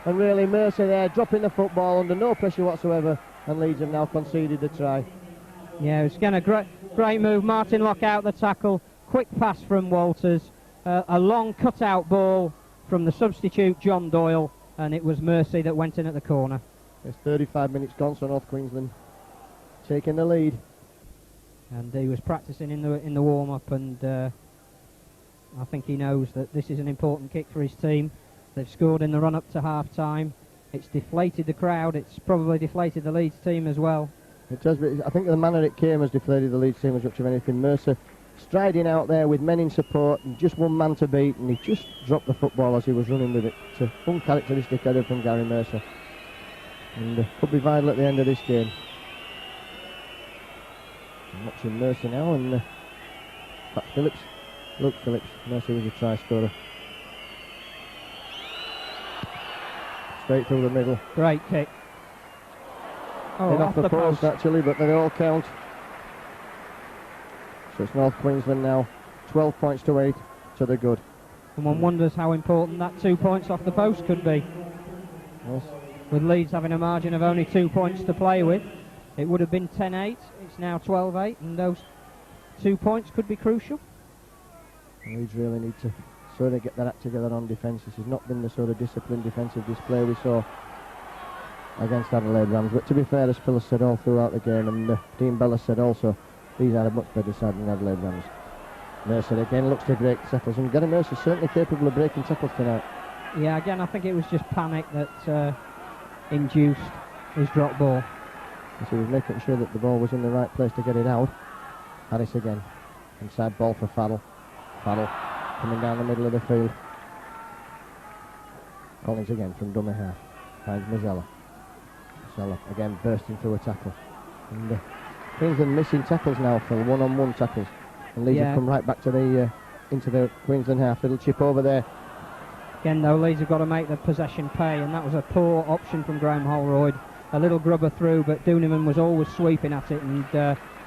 And really, Mercer there dropping the football under no pressure whatsoever. And Leeds have now conceded the try. Yeah, it was again a great move. Martin Lock out the tackle. Quick pass from Walters. A long cut-out ball from the substitute, John Doyle. And it was Mercy that went in at the corner. There's 35 minutes gone, so North Queensland taking the lead. And he was practicing in the warm-up, and I think he knows that this is an important kick for his team. They've scored in the run-up to half-time. It's deflated the crowd. It's probably deflated the Leeds team as well. It does, but I think the manner it came has deflated the Leeds team as much of anything. Mercer striding out there with men in support and just one man to beat, and he just dropped the football as he was running with it. It's an uncharacteristic header from Gary Mercer, and could be vital at the end of this game. I'm watching Mercer now, and Pat Phillips, Luke Phillips. Mercer was a try scorer. Straight through the middle. Great kick. Oh, Off the post actually, but they all count. So it's North Queensland now, 12 points to 8 to the good. And one wonders how important that 2 points off the post could be. Yes. With Leeds having a margin of only 2 points to play with, it would have been 10-8. It's now 12-8, and those 2 points could be crucial. Leeds really need to sort of get that act together on defence. This has not been the sort of disciplined defensive display we saw against Adelaide Rams. But to be fair, as Phil said all throughout the game, and Dean Bella said also, these are a much better side than Adelaide Rams. Mercer again looks to break tackles, and Gary Mercer certainly capable of breaking tackles tonight. Yeah, again, I think it was just panic that induced his drop ball. So he was making sure that the ball was in the right place to get it out. Harris again. Inside ball for Farrell. Farrell coming down the middle of the field. Collins again from dummy half. Finds Mazzella. Mazzella again bursting through a tackle. And Queensland missing tackles now for one-on-one tackles. And Leeds have come right back to the into the Queensland half. Little chip over there. Again, though, Leeds have got to make the possession pay, and that was a poor option from Graham Holroyd. A little grubber through, but Duneman was always sweeping at it, and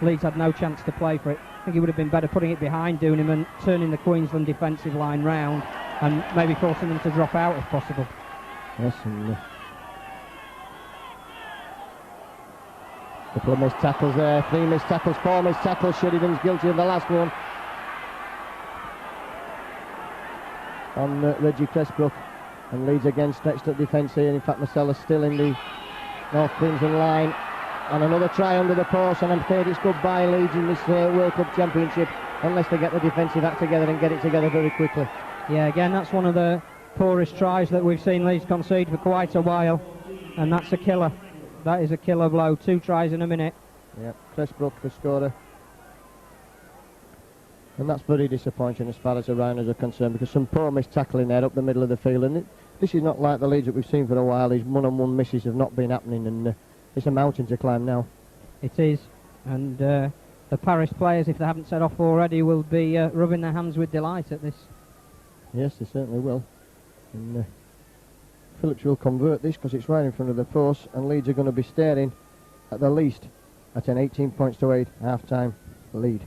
Leeds had no chance to play for it. I think it would have been better putting it behind Duneman, turning the Queensland defensive line round, and maybe forcing them to drop out if possible. Yes, and a couple of missed tackles there, 3 missed tackles, 4 missed tackles. Sheridan's guilty of the last one. on Reggie Cressbrook, and Leeds again stretched up defence here. In fact, Marcella's still in the North Queensland line, and another try under the post, and I'm afraid it's goodbye Leeds in this World Cup Championship unless they get the defensive act together and get it together very quickly. Yeah, again, that's one of the poorest tries that we've seen Leeds concede for quite a while, and that's a killer. That is a killer blow. 2 tries in a minute. Yeah, Cressbrook the scorer. And that's very disappointing as far as the Rhinos are concerned, because some poor missed tackling there up the middle of the field, and this is not like the Leeds that we've seen for a while. These one-on-one misses have not been happening, and it's a mountain to climb now. It is, and the Paris players, if they haven't set off already, will be rubbing their hands with delight at this. Yes, they certainly will. And Phillips will convert this because it's right in front of the post, and Leeds are going to be staring at the least at an 18 points to 8 half-time lead.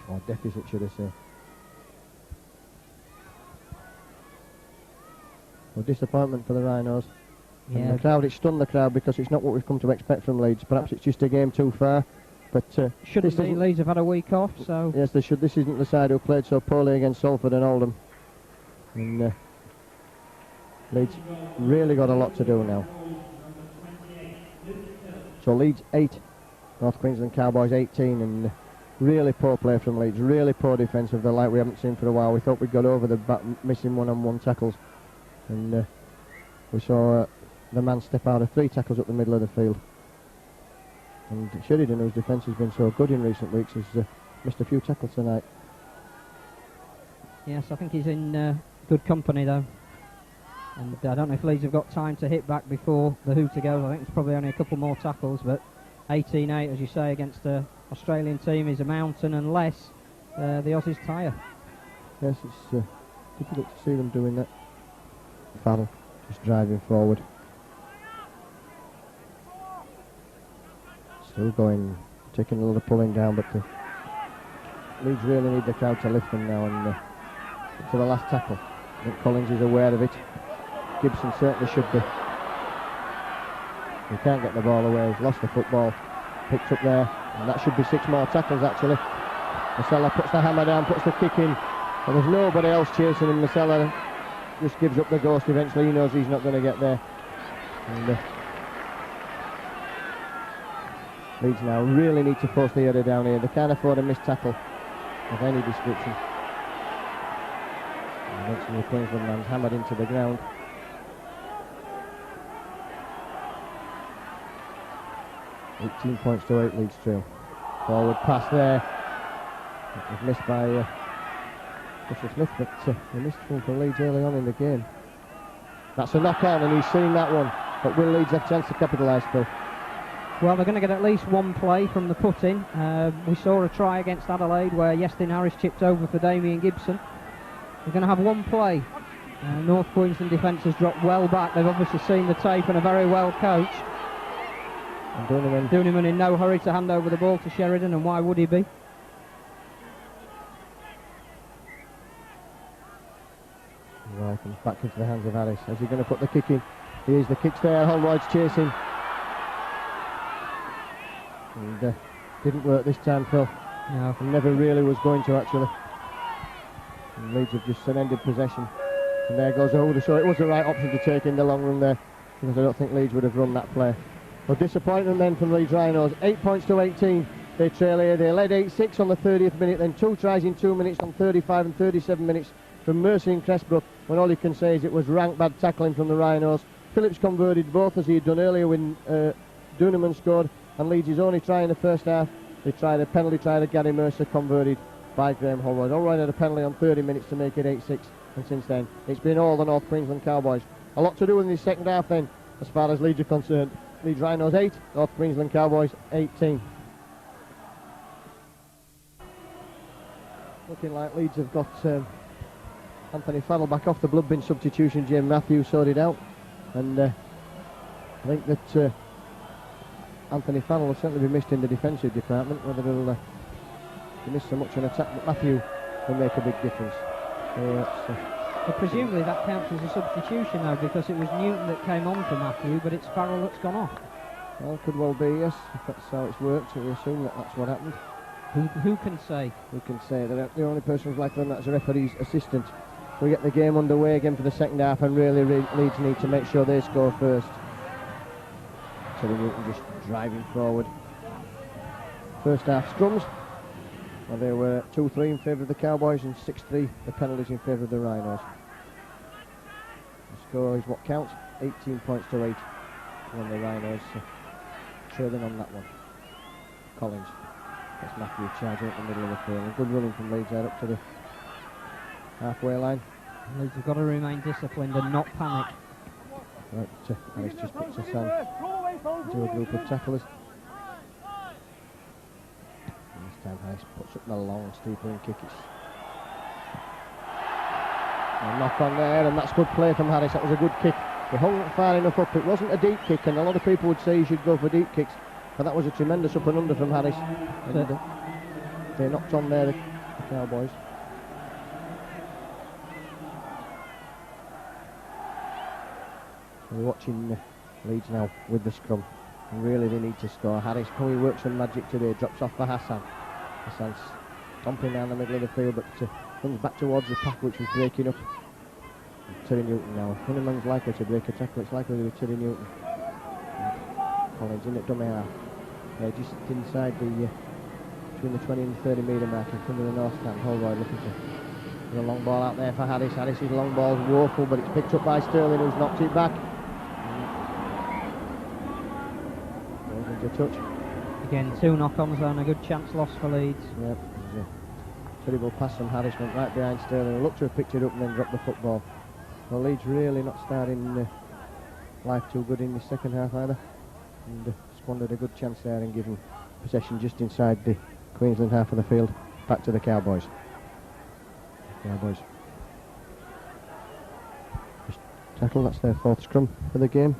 Or deficit, should I say. Well, disappointment for the Rhinos. Yeah. And the crowd, it stunned the crowd because it's not what we've come to expect from Leeds. Perhaps it's just a game too far. But shouldn't be. Leeds have had a week off, so... Yes, they should. This isn't the side who played so poorly against Salford and Oldham. And Leeds really got a lot to do now. So Leeds 8, North Queensland Cowboys 18, and really poor play from Leeds, really poor defence of the like we haven't seen for a while. We thought we'd got over the missing one-on-one tackles, and we saw the man step out of 3 tackles up the middle of the field. And Sheridan, whose defence has been so good in recent weeks, has missed a few tackles tonight. Yes, I think he's in good company though. And I don't know if Leeds have got time to hit back before the hooter goes. I think it's probably only a couple more tackles, but 18-8, as you say, against the Australian team is a mountain unless the Aussies tire. Yes, it's difficult to see them doing that. Farrell just driving forward. Still going, taking a little pulling down, but the Leeds really need the crowd to lift them now, and to the last tackle. I think Collins is aware of it. Gibson certainly should be. He can't get the ball away, he's lost the football. Picked up there, and that should be 6 more tackles actually. Marcella puts the hammer down, puts the kick in, and there's nobody else chasing him. Marcella just gives up the ghost eventually. He knows he's not going to get there. And Leeds now really need to force the error down here. They can't afford a missed tackle of any description. And eventually the Queensland man's hammered into the ground. $18 points to 8 Leeds trail. Forward pass there. It was missed by Russell Smith, but he missed one for Leeds early on in the game. That's a knock on, and he's seen that one. But will Leeds have a chance to capitalise, Phil? Well, they're going to get at least one play from the put-in. We saw a try against Adelaide where Yestin Harris chipped over for Damien Gibson. They're going to have one play. North Queensland defence has dropped well back. They've obviously seen the tape and are very well coached. And Duneman in no hurry to hand over the ball to Sheridan, and why would he be? Right, comes back into the hands of Harris. Is he going to put the kick in? Here's the kicks there. Holroyd's chasing. And didn't work this time, Phil. No. He never really was going to, actually. And Leeds have just surrendered possession. And there goes the holder. So it was the right option to take in the long run there, because I don't think Leeds would have run that play. Well, disappointment then from Leeds Rhinos. 8 points to 18. They trail here. They led 8-6 on the 30th minute, then 2 tries in 2 minutes on 35 and 37 minutes from Mercy and Cressbrook, when all you can say is it was rank bad tackling from the Rhinos. Phillips converted both, as he had done earlier when Duneman scored, and Leeds' only try in the first half. They tried a penalty try that Gary Mercer converted by Graham Holroyd. Holroyd had a penalty on 30 minutes to make it 8-6, and since then it's been all the North Queensland Cowboys. A lot to do in this second half then, as far as Leeds are concerned. Leeds Rhinos 8, North Queensland Cowboys 18. Looking like Leeds have got Anthony Farrell back off the blood bin substitution. James Matthews sorted out, and I think that Anthony Farrell will certainly be missed in the defensive department. Whether he'll be missed so much in attack, but Matthew will make a big difference. But presumably that counts as a substitution though, because it was Newton that came on for Matthew, but it's Farrell that's gone off. Well, could well be, yes, if that's how it's worked. So we assume that that's what happened. Who can say? Who can say? The only person who's likely to run that is a referee's assistant. we get the game underway again for the second half, and really Leeds need to make sure they score first. Tilly Newton just driving forward. First half scrums, well, they were 2-3 in favour of the Cowboys and 6-3 the penalties in favour of the Rhinos. The score is what counts, 18 points to 8 when the Rhinos trailing on that one. Collins gets Matthew charging up the middle of the field. A good running from Leeds there up to the halfway line. Leeds have got to remain disciplined and not panic. Right, Harris just puts us on to a group of tacklers. And this time Harris puts up the long steepling kick. It's a knock on there, and that's good play from Harris. That was a good kick. He hung far enough up. It wasn't a deep kick, and a lot of people would say you should go for deep kicks, but that was a tremendous up and under from Harris. And, they knocked on there, the Cowboys. We're watching Leeds now with the scrum, and really they need to score. Harris probably works some magic today, drops off for Hassan. Hassan's stomping down the middle of the field, but comes back towards the pack which was breaking up. And Terry Newton now. Hunneman's likely to break a tackle, it's likely to be Terry Newton. And Collins in at dummy half. Just inside the, between the 20 and 30 metre mark in front of the north stand. Holroyd looking to put a long ball out there for Harris. Harris's long ball's woeful, but it's picked up by Sterling, who's knocked it back. A touch. Again, 2 knock-ons and a good chance lost for Leeds. Yep, it was a terrible pass from Harris, went right behind Sterling. He looked to have picked it up and then dropped the football. Well, Leeds really not starting life too good in the second half either, and squandered a good chance there and given possession just inside the Queensland half of the field back to the Cowboys. Cowboys just tackle, that's their 4th scrum for the game.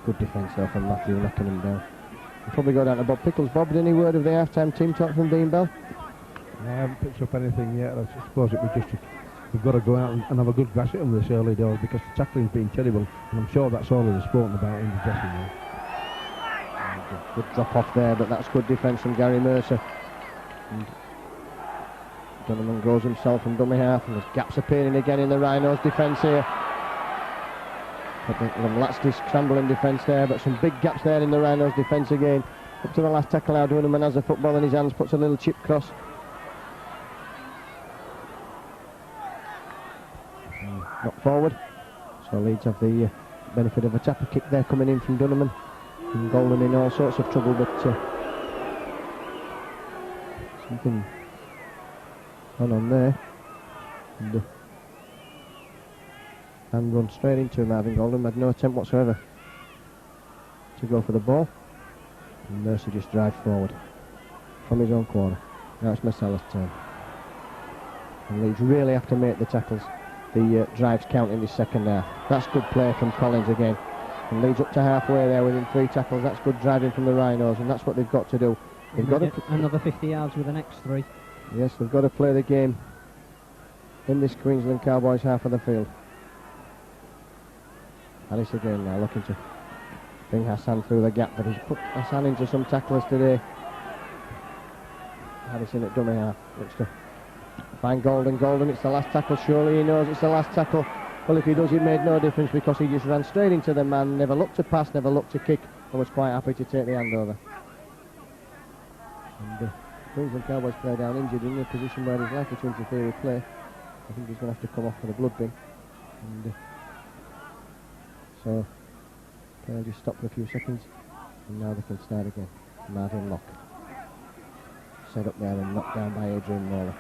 Good defence there from Matthew, knocking him down. We'll probably go down to Bob Pickles. Bob, any word of the half-time team talk from Dean Bell? I haven't picked up anything yet. I suppose it was just we've got to go out and have a good bash at them this early doors, because the tackling's been terrible, and I'm sure that's all they've spoken about in the dressing room. Good drop off there, but that's good defence from Gary Mercer. And Donovan goes himself from dummy half, and there's gaps appearing again in the Rhinos' defence here. Latsley scrambling defence there, but some big gaps there in the Rhinos' defence again. Up to the last tackle now, Dunham has the football in his hands, puts a little chip cross. Not forward, so Leeds have the benefit of a tapper kick there coming in from Dunham. And Golden in all sorts of trouble, but something on there. And run straight into Marvin Golden, had no attempt whatsoever to go for the ball. And Mercer just drives forward from his own corner. Now it's Marcella's turn. And Leeds really have to make the tackles, the drives count in this second half. That's good play from Collins again. And Leeds up to halfway there within 3 tackles. That's good driving from the Rhinos, and that's what they've got to do. They've got to another 50 yards with the next 3. Yes, they've got to play the game in this Queensland Cowboys half of the field. Harris again now looking to bring Hassan through the gap, but he's put Hassan into some tacklers today. Harris in at dummy half, looks to find Golden. Golden, it's the last tackle, surely he knows it's the last tackle. Well, if he does, it made no difference, because he just ran straight into the man, never looked to pass, never looked to kick, and was quite happy to take the handover. And Queensland Cowboys play down injured in a position where he's likely to interfere with play. I think he's going to have to come off for the blood bin. And so they'll just stop for a few seconds, and now they can start again. Marvin Locke set up there and knocked down by Adrian Moore.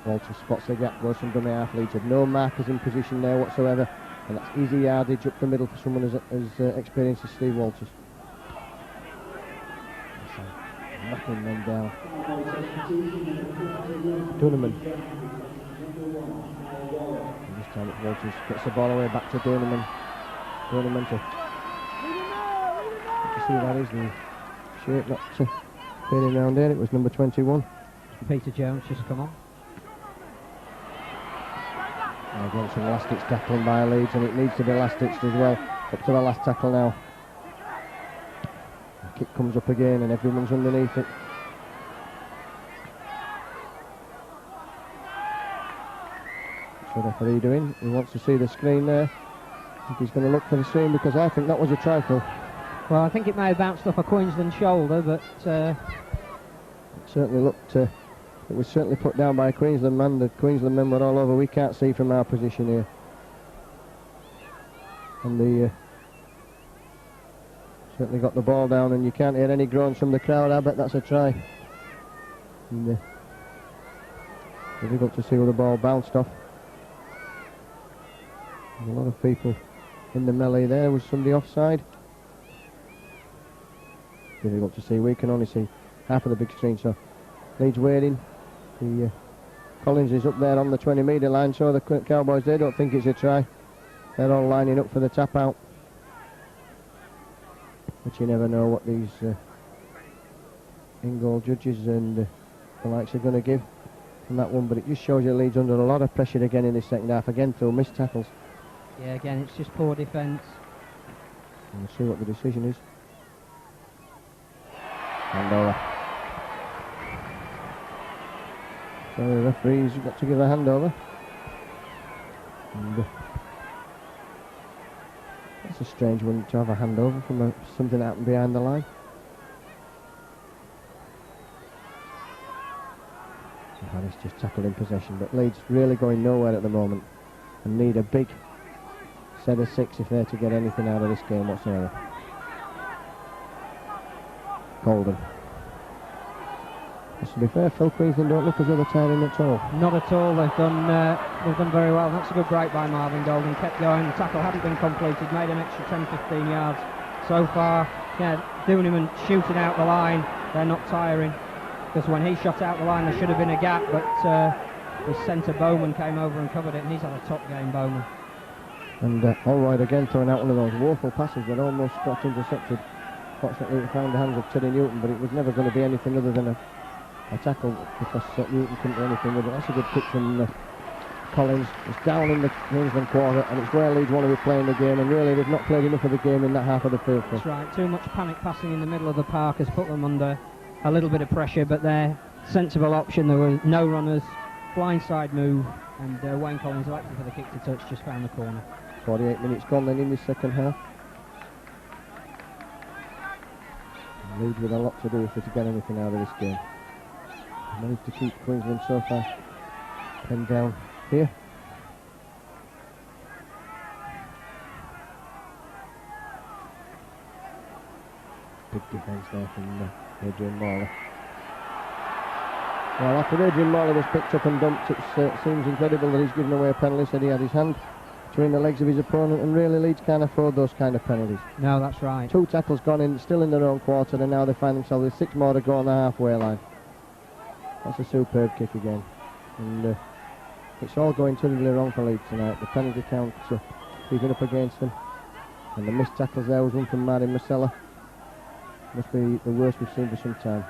Walters spots the gap, goes from dummy half. Leeds have no markers in position there whatsoever, and that's easy yardage up the middle for someone as experienced as Steve Walters. So, knocking them down. Dunham. This time it's Walters, gets the ball away back to Dunham. Dunham to see that is the shirt not fading around there. It was number 21. Peter Jones just come on. Again, some last-ditch tackling by Leeds, and it needs to be last-ditched as well. Up to the last tackle now. The kick comes up again, and everyone's underneath it. What's the referee doing? He wants to see the screen there. I think he's going to look for the screen because I think that was a try, Phil. Well, I think it may have bounced off a Queensland shoulder, but it certainly looked. It was certainly put down by a Queensland man. The Queensland men were all over. We can't see from our position here. And the certainly got the ball down, and you can't hear any groans from the crowd. I bet that's a try. And, difficult to see where the ball bounced off. There's a lot of people in the melee there. Was somebody offside? Difficult to see. We can only see half of the big screen, so Leeds waiting. The Collins is up there on the 20-metre line, so the Cowboys, they don't think it's a try. They're all lining up for the tap out. But you never know what these in-goal judges and the likes are going to give from that one, but it just shows you Leeds under a lot of pressure again in this second half. Again, through missed tackles. yeah, again, it's just poor defence. And we'll see what the decision is. And over. So the referee's got to give a handover. And that's a strange one to have a handover from something that happened behind the line. So Harris just tackled in possession, but Leeds really going nowhere at the moment and need a big set of 6 if they're to get anything out of this game whatsoever. Colden. Just to be fair, Phil, Queensland don't look as though they're tiring at all. Not at all. They've done very well. That's a good break by Marvin Golden. Kept going. The tackle hadn't been completed. Made an extra 10-15 yards so far. Yeah, Dooniman shooting out the line. They're not tiring, because when he shot out the line there should have been a gap, but the centre Bowman came over and covered it, and he's had a top game, Bowman. And Allroyd again throwing out one of those woeful passes that almost got intercepted. Fortunately it found the hands of Teddy Newton, but it was never going to be anything other than a tackle because Newton couldn't do anything with it. That's a good kick from Collins. It's down in the Queensland quarter, and it's where Leeds want to be playing the game, and really they've not played enough of the game in that half of the field. That's right. Too much panic passing in the middle of the park has put them under a little bit of pressure, but their sensible option, there were no runners, blindside move, and Wayne Collins elected for the kick to touch, just found the corner. 48 minutes gone then in this second half. Leeds with a lot to do if they're to get anything out of this game. Managed to keep Queensland so far pinned down here. Big defence there from Adrian Morley. Well, after Adrian Morley was picked up and dumped, it seems incredible that he's given away a penalty. Said he had his hand between the legs of his opponent, and really Leeds can't afford those kind of penalties. No, that's right. 2 tackles gone in, still in their own quarter, and now they find themselves with 6 more to go on the halfway line. That's a superb kick again, and it's all going terribly wrong for Leeds tonight. The penalty count creeping up against them, and the missed tackles there was one from Martin Marcella. Must be the worst we've seen for some time.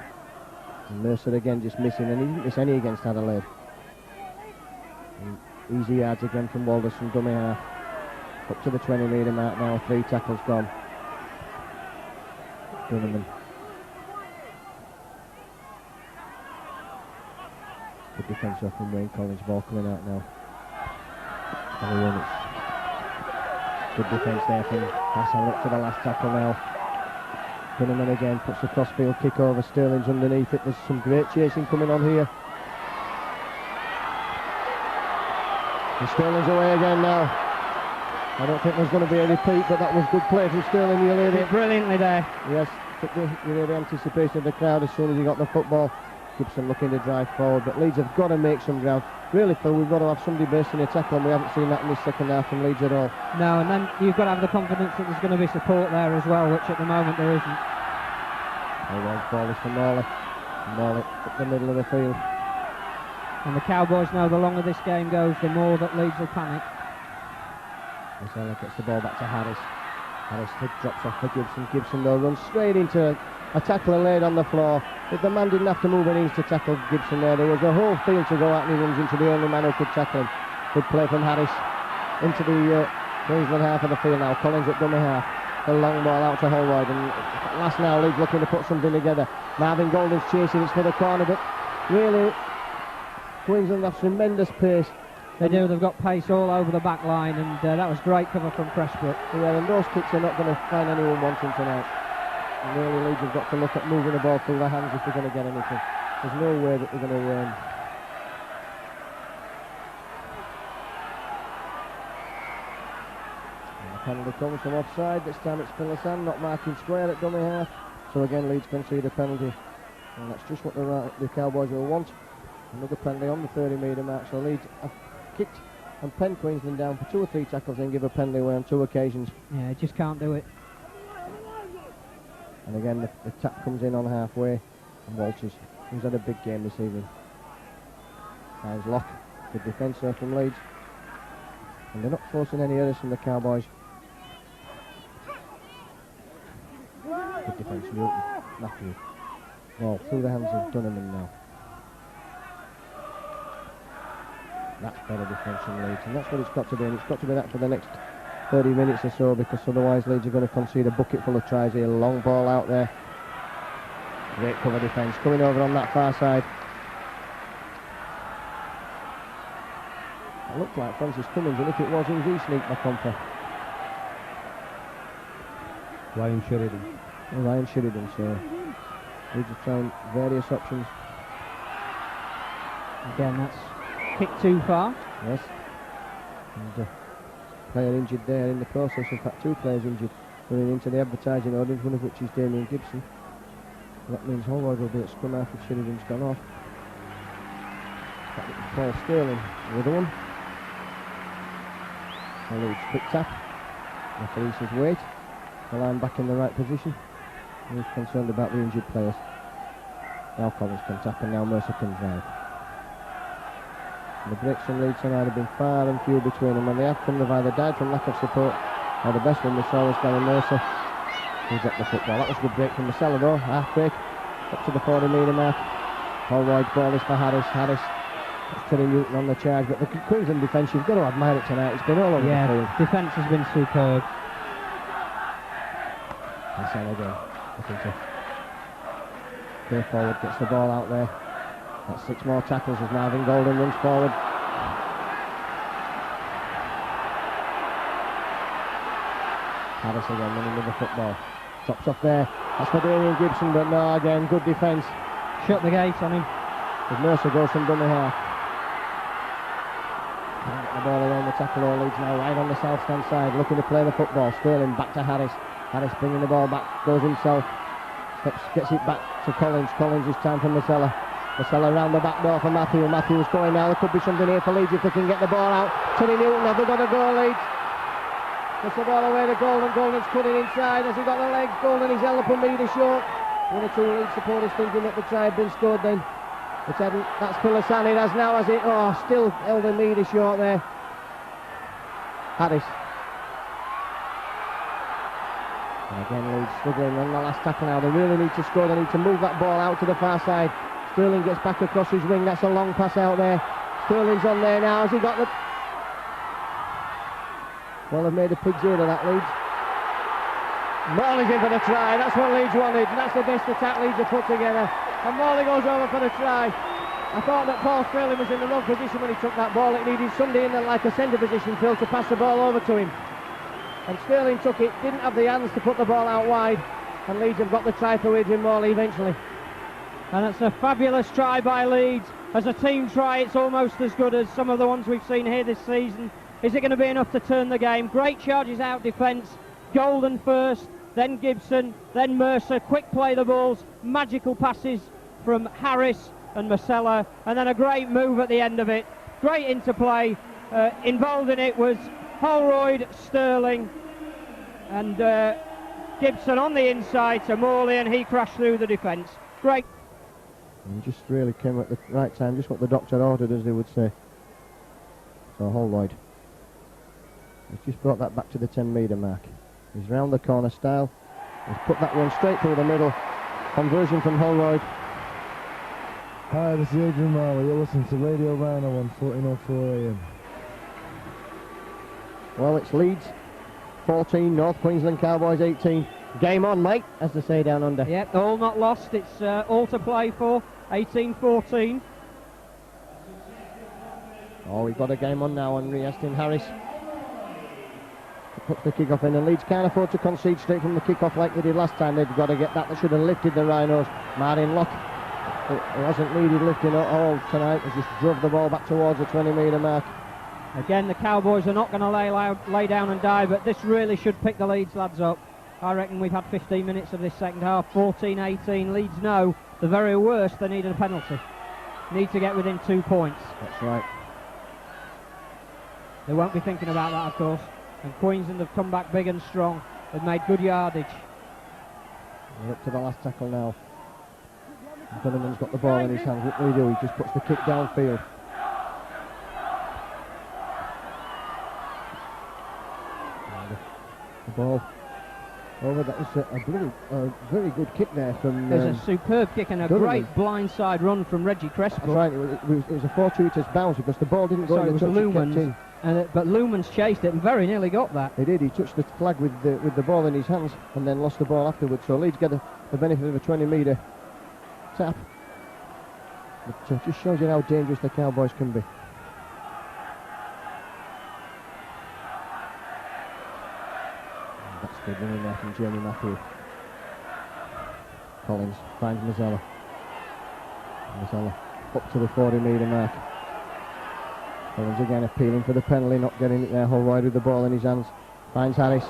And Mercer again just missing, and he didn't miss any against Adelaide. And easy yards again from Walters from dummy half. Up to the 20-metre mark now, 3 tackles gone. Donovan. Good defence off from Wayne Collins, ball coming out now. Good defence there from Hassan up to the last tackle now. Donovan again puts the crossfield kick over, Sterling's underneath it. There's some great chasing coming on here. And Sterling's away again now. I don't think there's going to be a repeat, but that was good play from Sterling. You heard it brilliantly there. Yes, you hear the anticipation of the crowd as soon as he got the football. Gibson looking to drive forward, but Leeds have got to make some ground. Really, Phil, we've got to have somebody bursting a tackle, and we haven't seen that in this second half from Leeds at all. No, and then you've got to have the confidence that there's going to be support there as well, which at the moment there isn't. Oh, well, ball is for Morley. Morley up the middle of the field. And the Cowboys know the longer this game goes, the more that Leeds will panic. Marcella gets the ball back to Harris. Harris drops off for Gibson. Gibson though runs straight into a tackler laid on the floor. If the man didn't have to move an inch to tackle Gibson there was a whole field to go at, and he runs into the only man who could tackle him. Good play from Harris into the Queensland half of the field now. Collins at dummy half. The long ball out to Holroyd, and last now Leeds looking to put something together. Marvin Golden's chasing, it's for the corner, but really Queensland have tremendous pace They do, they've got pace all over the back line, and that was great cover from Pressbrook. Yeah, and those kicks are not going to find anyone wanting tonight. And really, Leeds have got to look at moving the ball through their hands if they're going to get anything. There's no way that they're going to... And the penalty comes from offside. This time it's Pilasan, not marking square at dummy half. So again, Leeds concede a penalty. And that's just what the Cowboys will want. Another penalty on the 30-metre mark. So Leeds have kicked and penned Queensland down for 2 or 3 tackles and give a penalty away on 2 occasions. Yeah, just can't do it. And again, the tap comes in on halfway, and Walters, who's had a big game this evening. Finds Locke, good defence there from Leeds. And they're not forcing any errors from the Cowboys. Good defence, Newton, Matthew. Ball through the hands of Dunham now. That's better defence from Leeds, and that's what it's got to be, and it's got to be that for the next 30 minutes or so, because otherwise Leeds are going to concede a bucket full of tries here. Long ball out there. Great cover defence coming over on that far side. It looked like Francis Cummins, and if it was, he sneaked back on for Ryan Sheridan. Ryan Sheridan. So Leeds are trying various options. Again, that's kicked too far. Yes. And player injured there in the process. In fact, 2 players injured running into the advertising audience, one of which is Damien Gibson. That means Holroyd will be at scrum half if Sheridan's gone off. Paul Sterling, the other one. And Leeds quick tap. Referee says wait. The line back in the right position. He's concerned about the injured players. Now Collins can tap and now Mercer can drive. The breaks from Leeds tonight have been far and few between them. When they have come, they've either died from lack of support, or the best one we saw was Gary Mercer, who got the football. That was a good break from Marcelo though, half break, up to the 40-metre mark. Holroyd's ball is for Harris. That's Terry Newton on the charge, but the Queensland defence, you've got to admire it tonight. It's been all over the field. Defence has been superb. Marcelo again, looking to go forward, gets the ball out there. That's 6 more tackles as Marvin Golden runs forward. Harris again running with the football. Tops off there. That's for Damien Gibson, but no, again, good defence. Shut the gate on him. As Mercer goes from dummy half. Can't get the ball around the tackle. All Leeds now right on the south stand side, looking to play the football. Sterling back to Harris. Harris bringing the ball back, goes himself. Gets it back to Collins. Collins is time for Marcella. Marcella round the back door for Matthew. Matthew's going now. There could be something here for Leeds if they can get the ball out. Terry Newton, have they got a goal, Leeds? Puts the ball away to Golden. Golden's cutting inside. Has he got the legs? Golden is held up a metre short. 1 or 2 Leeds supporters thinking that the try had been scored then. It hadn't. That's Pilasan. It has now, has it? Oh, still held a metre short there. Harris. And again, Leeds struggling on the last tackle now. They really need to score. They need to move that ball out to the far side. Sterling gets back across his wing. That's a long pass out there. Sterling's on there now. Has he got the... Well, they've made a pig's ear of that, Leeds. Morley's in for the try. That's what Leeds wanted. And that's the best attack Leeds have put together. And Morley goes over for the try. I thought that Paul Sterling was in the wrong position when he took that ball. It needed somebody in there like a centre position, Phil, to pass the ball over to him. And Sterling took it, didn't have the hands to put the ball out wide. And Leeds have got the try for Adrian Morley eventually. And it's a fabulous try by Leeds. As a team try, it's almost as good as some of the ones we've seen here this season. Is it going to be enough to turn the game? Great charges out defence. Golden first, then Gibson, then Mercer. Quick play the balls, magical passes from Harris and Marcella, and then a great move at the end of it. Great interplay. Involved in it was Holroyd, Sterling, and Gibson on the inside to Morley, and he crashed through the defence. Great. And just really came at the right time, just what the doctor ordered, as they would say. So Holroyd. He's just brought that back to the 10-metre mark. He's round the corner style. He's put that one straight through the middle. Conversion from Holroyd. Hi, this is Adrian Morley. You're listening to Radio Rhino on 1404 AM. Well, it's Leeds 14, North Queensland Cowboys 18. Game on, mate, as they say down under. Yep, all not lost. It's all to play for. 18-14. Oh, we've got a game on now, and Aston Harris puts the kick-off in, and Leeds can't afford to concede straight from the kick-off like they did last time. They've got to get that. They should have lifted the Rhinos. Martin Locke, it wasn't needed lifting at all tonight. He just drove the ball back towards the 20-metre mark. Again, the Cowboys are not going to lay down and die, but this really should pick the Leeds lads up. I reckon we've had 15 minutes of this second half. 14-18. Leeds know the very worst, they needed a penalty. Need to get within 2 points. That's right. They won't be thinking about that, of course. And Queensland have come back big and strong. They've made good yardage. We're up to the last tackle now. Dunneman's got the ball in his hands. What do he do? He just puts the kick downfield. The ball over. That was a very good kick there from. There's a superb kick and a Dunneman. Great blindside run from Reggie Crespo. That's right. It was a fortuitous bounce because the ball didn't go in the touch. It kept in. But Lumans chased it and very nearly got that. He did. He touched the flag with the ball in his hands and then lost the ball afterwards. So Leeds get the benefit of a 20-metre tap. It just shows you how dangerous the Cowboys can be. That's good running there from Jamie Matthew. Collins finds Mazzella. Mazzella up to the 40-metre mark. Collins again appealing for the penalty, not getting it there. Holroyd with the ball in his hands. Finds Harris.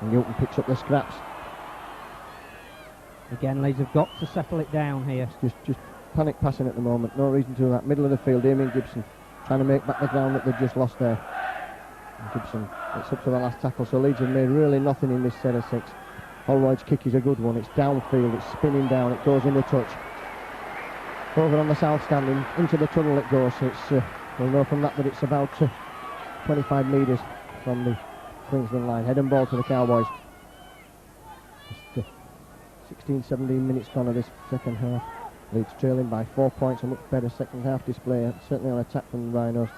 And Newton picks up the scraps. Again, Leeds have got to settle it down here. Just panic passing at the moment. No reason to do that. Middle of the field, Damien Gibson trying to make back the ground that they've just lost there. And Gibson, it's up to the last tackle. So Leeds have made really nothing in this set of 6. Holroyd's kick is a good one. It's downfield. It's spinning down. It goes in the touch. Over on the south stand, into the tunnel it goes. It's we'll know from that it's about 25 metres from the Queensland line. Head and ball to the Cowboys. Just 16-17 minutes gone of this second half. Leeds trailing by 4 points. A much better second half display, certainly on attack from the Rhinos.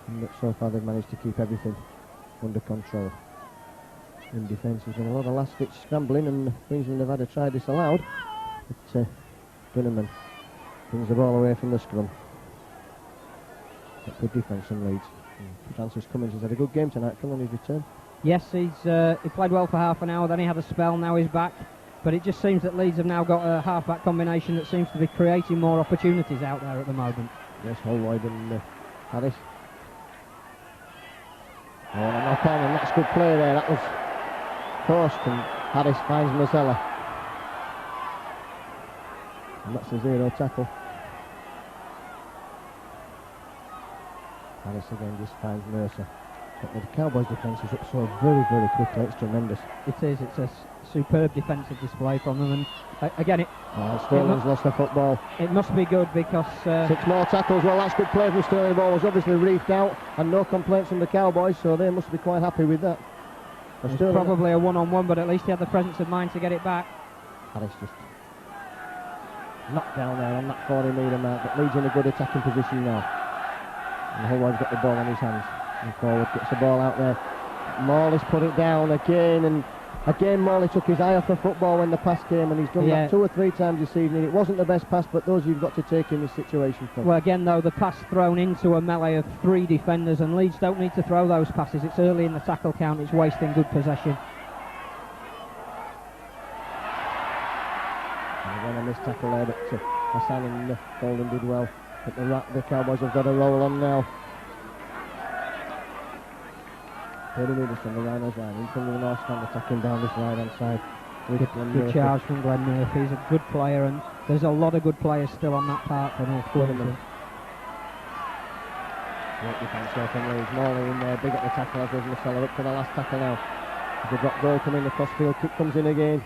And so far they've managed to keep everything under control. In defence there's been a lot of last-ditch scrambling, and Queensland have had a try disallowed. But Dunneman brings the ball away from the scrum. Good defence from Leeds. Francis Cummins has had a good game tonight, on his return. Yes, he played well for half an hour, then he had a spell, now he's back. But it just seems that Leeds have now got a half-back combination that seems to be creating more opportunities out there at the moment. Yes, Holroyd and Harris. Oh, and a knock on, and that's good play there. That was Post, and Harris finds Mazzella. And that's a 0 tackle. Harris again just finds Mercer. But the Cowboys' defence is up so very, very quickly. It's tremendous. It is. It's a superb defensive display from them. And again, Sterling's lost the football. It must be good because 6 more tackles. Well, that's good play from Sterling. The ball was obviously reefed out, and no complaints from the Cowboys, so they must be quite happy with that. It's probably a one-on-one, but at least he had the presence of mind to get it back. Harris just knocked down there on that 40-metre mark, but Leeds in a good attacking position now. And Holroyd's got the ball in his hands. And forward gets the ball out there. Morley's put it down again, and again Morley took his eye off the football when the pass came, and he's done that 2 or 3 times this evening. It wasn't the best pass, but those you've got to take in this situation. Well, again though, the pass thrown into a melee of 3 defenders, and Leeds don't need to throw those passes. It's early in the tackle count, it's wasting good possession. And again a missed tackle there, but Hassan and Golden did well. But the Cowboys have got a roll on now. 30 metres from the Rhinos line, in front of the North Stand, attacking down this right-hand side. Good charge from Glenn Murphy. He's a good player, and there's a lot of good players still on that park for North Queensland. Great defence there from Leeds. Morley in there, big at the tackle, as was Marcella, up to the last tackle now. The drop goal coming, the crossfield kick comes in again.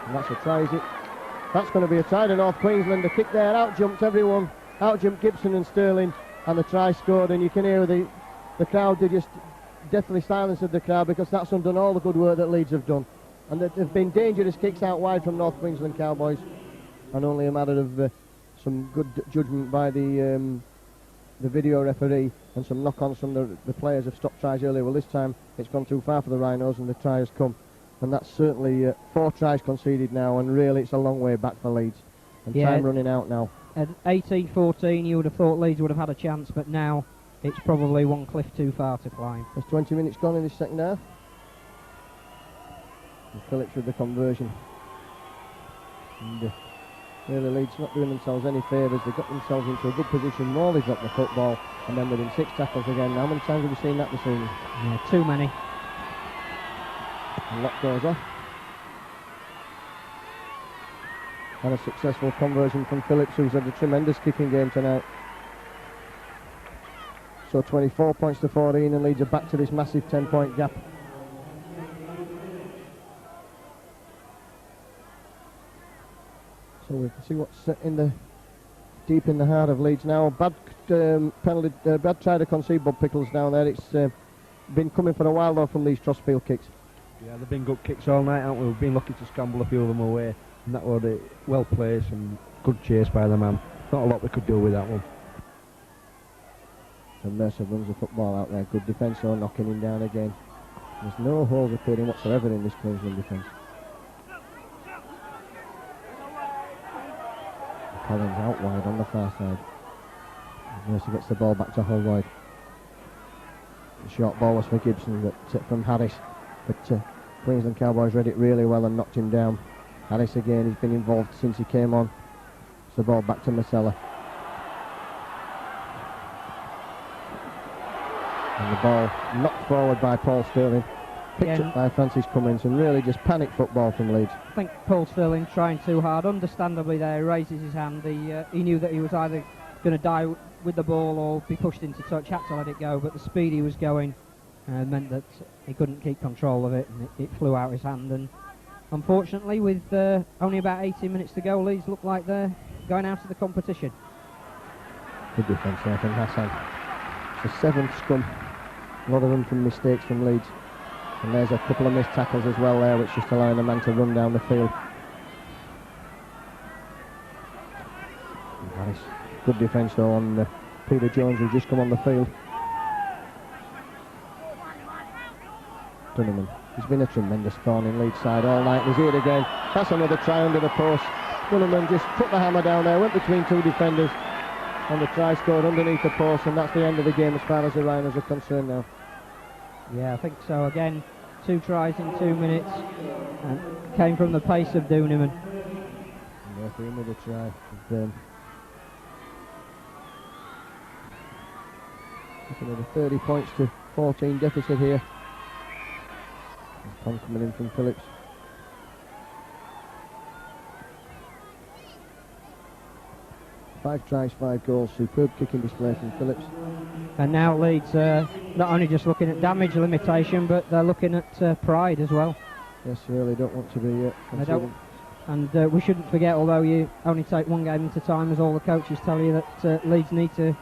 And that's a try, is it? That's going to be a try to North Queensland. The kick there, out-jumped everyone. Out-jumped Gibson and Sterling, and the try scored, and you can hear the crowd, they just deathly silenced the crowd, because that's undone all the good work that Leeds have done. And there have been dangerous kicks out wide from North Queensland Cowboys, and only a matter of some good judgment by the video referee, and some knock-ons from the players have stopped tries earlier. Well, this time it's gone too far for the Rhinos, and the try has come. And that's certainly 4 tries conceded now, and really it's a long way back for Leeds. And time running out now. At 18-14 you would have thought Leeds would have had a chance, but now it's probably one cliff too far to climb. There's 20 minutes gone in this second half. And Phillips with the conversion. And really Leeds not doing themselves any favours. They got themselves into a good position. Morley's got the football, and then within 6 tackles again. How many times have we seen that this evening? Yeah, too many. And lock goes off. And a successful conversion from Phillips, who's had a tremendous kicking game tonight. So 24 points to 14, and Leeds are back to this massive 10-point gap. So we can see what's deep in the heart of Leeds now. Bad penalty, bad try to concede Bob Pickles down there. It's been coming for a while though from these Trossfield kicks. Yeah, they've been good kicks all night, haven't we? We've been lucky to scramble a few of them away, and that was well placed and good chase by the man. Not a lot we could do with that one. And Mercer runs the football out there. Good defence, though, knocking him down again. There's no holes appearing whatsoever in this Queensland defence. Collins out wide on the far side. Mercer gets the ball back to Holroyd. The short ball was for Gibson, but from Harris. But Queensland Cowboys read it really well and knocked him down. Harris again, he's been involved since he came on. It's the ball back to Marcella. And the ball knocked forward by Paul Sterling. Picked up by Francis Cummins, and really just panic football from Leeds. I think Paul Sterling trying too hard. Understandably there, he raises his hand. He knew that he was either going to die with the ball or be pushed into touch, had to let it go, but the speed he was going meant that he couldn't keep control of it, and it flew out his hand. And unfortunately, with only about 18 minutes to go, Leeds look like they're going out of the competition. Good defence there from Hassan. It's the 7th scrum. A lot of them from mistakes from Leeds. And there's a couple of missed tackles as well there, which just allowing the man to run down the field. Nice. Good defence though on Peter Jones, who's just come on the field. Dunneman. He's been a tremendous thorn in Leeds side all night. He's here again. That's another try under the post. Dunneman just put the hammer down there, went between 2 defenders, and the try scored underneath the post, and that's the end of the game as far as the Rhinos are concerned now. Yeah, I think so. Again, 2 tries in 2 minutes, and came from the pace of Dunneman. And for another try. Another 30 points to 14 deficit here. Con coming in from Phillips. 5 tries, 5 goals. Superb kicking display from Phillips. And now Leeds not only just looking at damage limitation, but they're looking at pride as well. Yes, really don't want to be conceding. And we shouldn't forget, although you only take one game at a time, as all the coaches tell you, that Leeds need to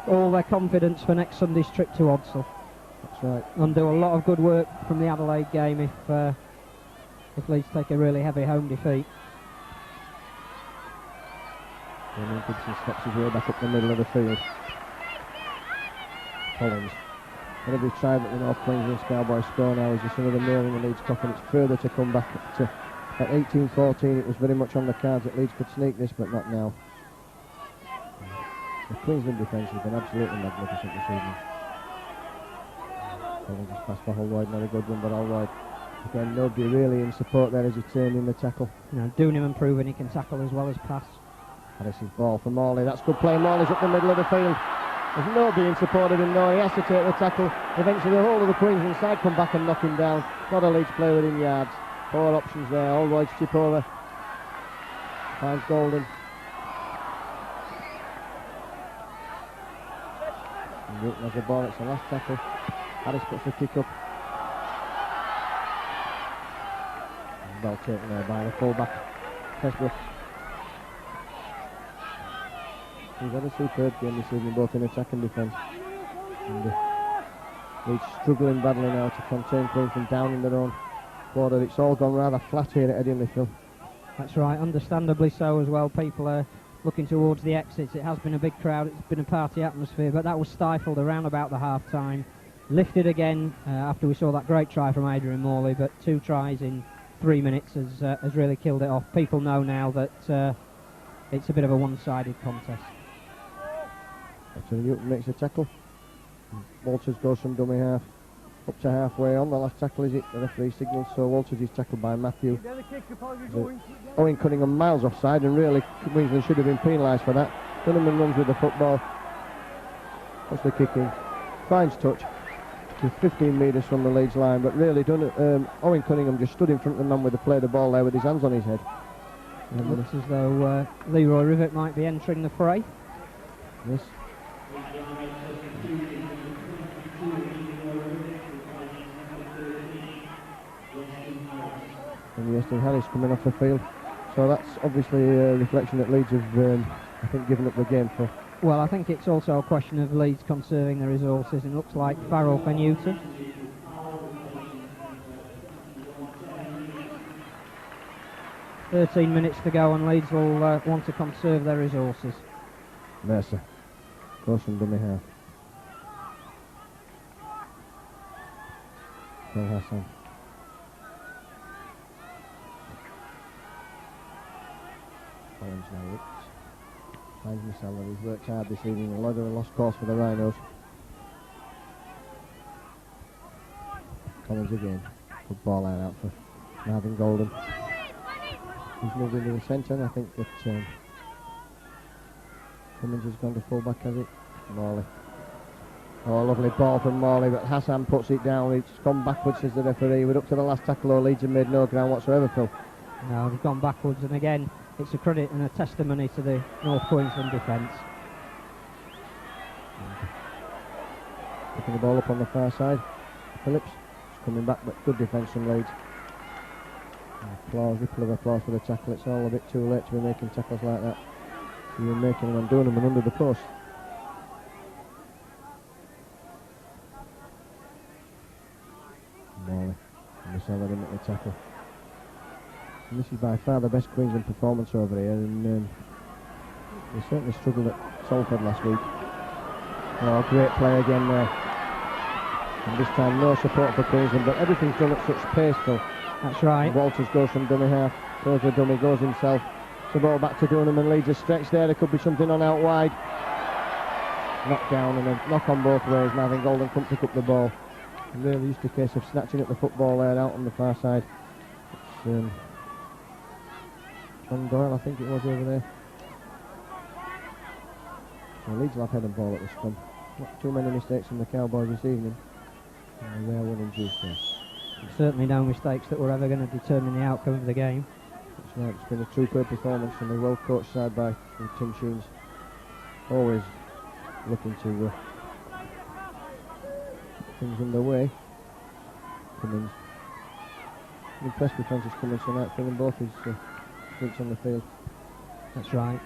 all their confidence for next Sunday's trip to Odsal. That's right. And do a lot of good work from the Adelaide game if Leeds take a really heavy home defeat. And Gibson steps his way back up the middle of the field. Collins. And every try that the North Queensland Cowboys score now is just another nail in the Leeds coffin. It's further to come back at 18-14. It was very much on the cards that Leeds could sneak this, but not now. The Queensland defence has been absolutely magnificent this evening. Collins just passed for Holroyd, not a good one, but Holroyd. Again, nobody really in support there as he turned in the tackle. Dunneman proving he can tackle as well as pass. Harris's ball for Morley. That's good play. Morley's up the middle of the field. There's nobody in support of him now. He has to take the tackle. Eventually the whole of the Queensland side come back and knock him down. Not a Leeds player within yards. 4 options there. Holroyd's chip over. Finds Golden. And Wilton has the ball. It's the last tackle. Harris puts the kick up. And ball taken there by the full-back, Westbrook. He's had a superb game this evening, both in attack and defence. And Leeds struggling badly now to contain Queensland down in their own quarter. It's all gone rather flat here at Headingley, Phil. That's right, understandably so as well. People are looking towards the exits. It has been a big crowd, it's been a party atmosphere, but that was stifled around about the half-time. lifted again after we saw that great try from Adrian Morley, but 2 tries in 3 minutes has really killed it off. People know now that it's a bit of a one-sided contest. So Newton makes a tackle. Walters goes from dummy half up to halfway on. The last tackle is it. The referee signals, so Walters is tackled by Matthew. Owen Cunningham miles offside, and really Queensland should have been penalised for that. Dunham runs with the football. Puts the kick in. Finds touch. To 15 metres from the Leeds line, but really Owen Cunningham just stood in front of the man with the play the ball there with his hands on his head. And it looks as though Leroy Rivet might be entering the fray. Yes. And Weston Harris coming off the field. So that's obviously a reflection that Leeds have, I think, given up the game for. Well, I think it's also a question of Leeds conserving their resources, and it looks like Farrell for Newton. "13 minutes to go, and Leeds will want to conserve their resources." Mercer goes from dummy half. Phil Hassan. Orange now looks. Finds Masala, he's worked hard this evening. A lot of a lost course for the Rhinos. Collins again. Good ball line out for Marvin Golden. He's moved into the centre, and I think that Cummins has gone to full back, has it? Morley. Oh, lovely ball from Morley, but Hassan puts it down. It's gone backwards, says the referee. We're up to the last tackle, or Leeds have made no ground whatsoever, Phil. No, they've gone backwards, and again, it's a credit and a testimony to the North Queensland defence. Picking the ball up on the far side. Phillips is coming back, but good defence from Leeds. Applause, ripple of applause for the tackle. It's all a bit too late to be making tackles like that. You were making them and doing them and under the post. Morley and Masala in at the tackle. And this is by far the best Queensland performance over here, and they certainly struggled at Salford last week. Oh, great play again there. And this time no support for Queensland, but everything's done at such pace, Phil. That's right. Walters goes from dummy half, throws the dummy, goes himself. The ball back to Dunham, and Leeds a stretch there. There could be something on out wide. Knock down and a knock on both ways. Marvin Golden couldn't pick up the ball. And really just a case of snatching at the football there out on the far side. It's John Doyle, I think it was over there. So Leeds will have head and ball at the scrum. Not too many mistakes from the Cowboys this evening. And they are winning juice there. Certainly no mistakes that were ever going to determine the outcome of the game. That's right, it's been a superb performance from a well-coached side by Tim Sheens. Always looking to put things underway. Cummins. I'm impressed with Francis Cummins tonight, filling both his stints on the field. That's right.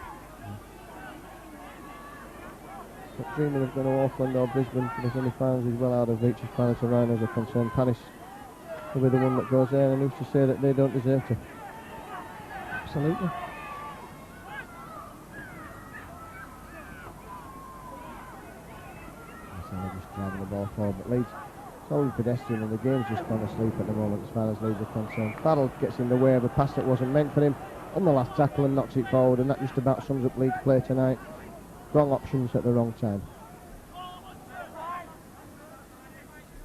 Not dreaming of going to Auckland or Brisbane for the semi-finals is well out of reach as far as the Rhinos are concerned. Paris will be the one that goes there, and who's to say that they don't deserve to? Absolutely. Just driving the ball forward, but Leeds solely pedestrian, and the game's just gone asleep at the moment as far as Leeds are concerned. Farrell gets in the way of a pass that wasn't meant for him on the last tackle and knocks it forward, and that just about sums up Leeds' play tonight. Wrong options at the wrong time.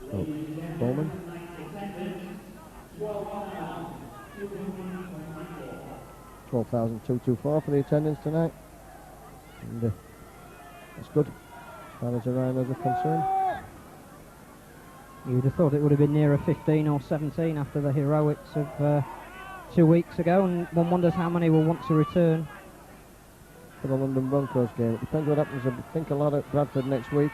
So, Bowman. $12,224 for the attendance tonight, and that's good as far as the Rhinos are concerned. You'd have thought it would have been nearer 15 or 17 after the heroics of 2 weeks ago, and one wonders how many will want to return For the London Broncos game. It depends what happens. I think a lot at Bradford next week.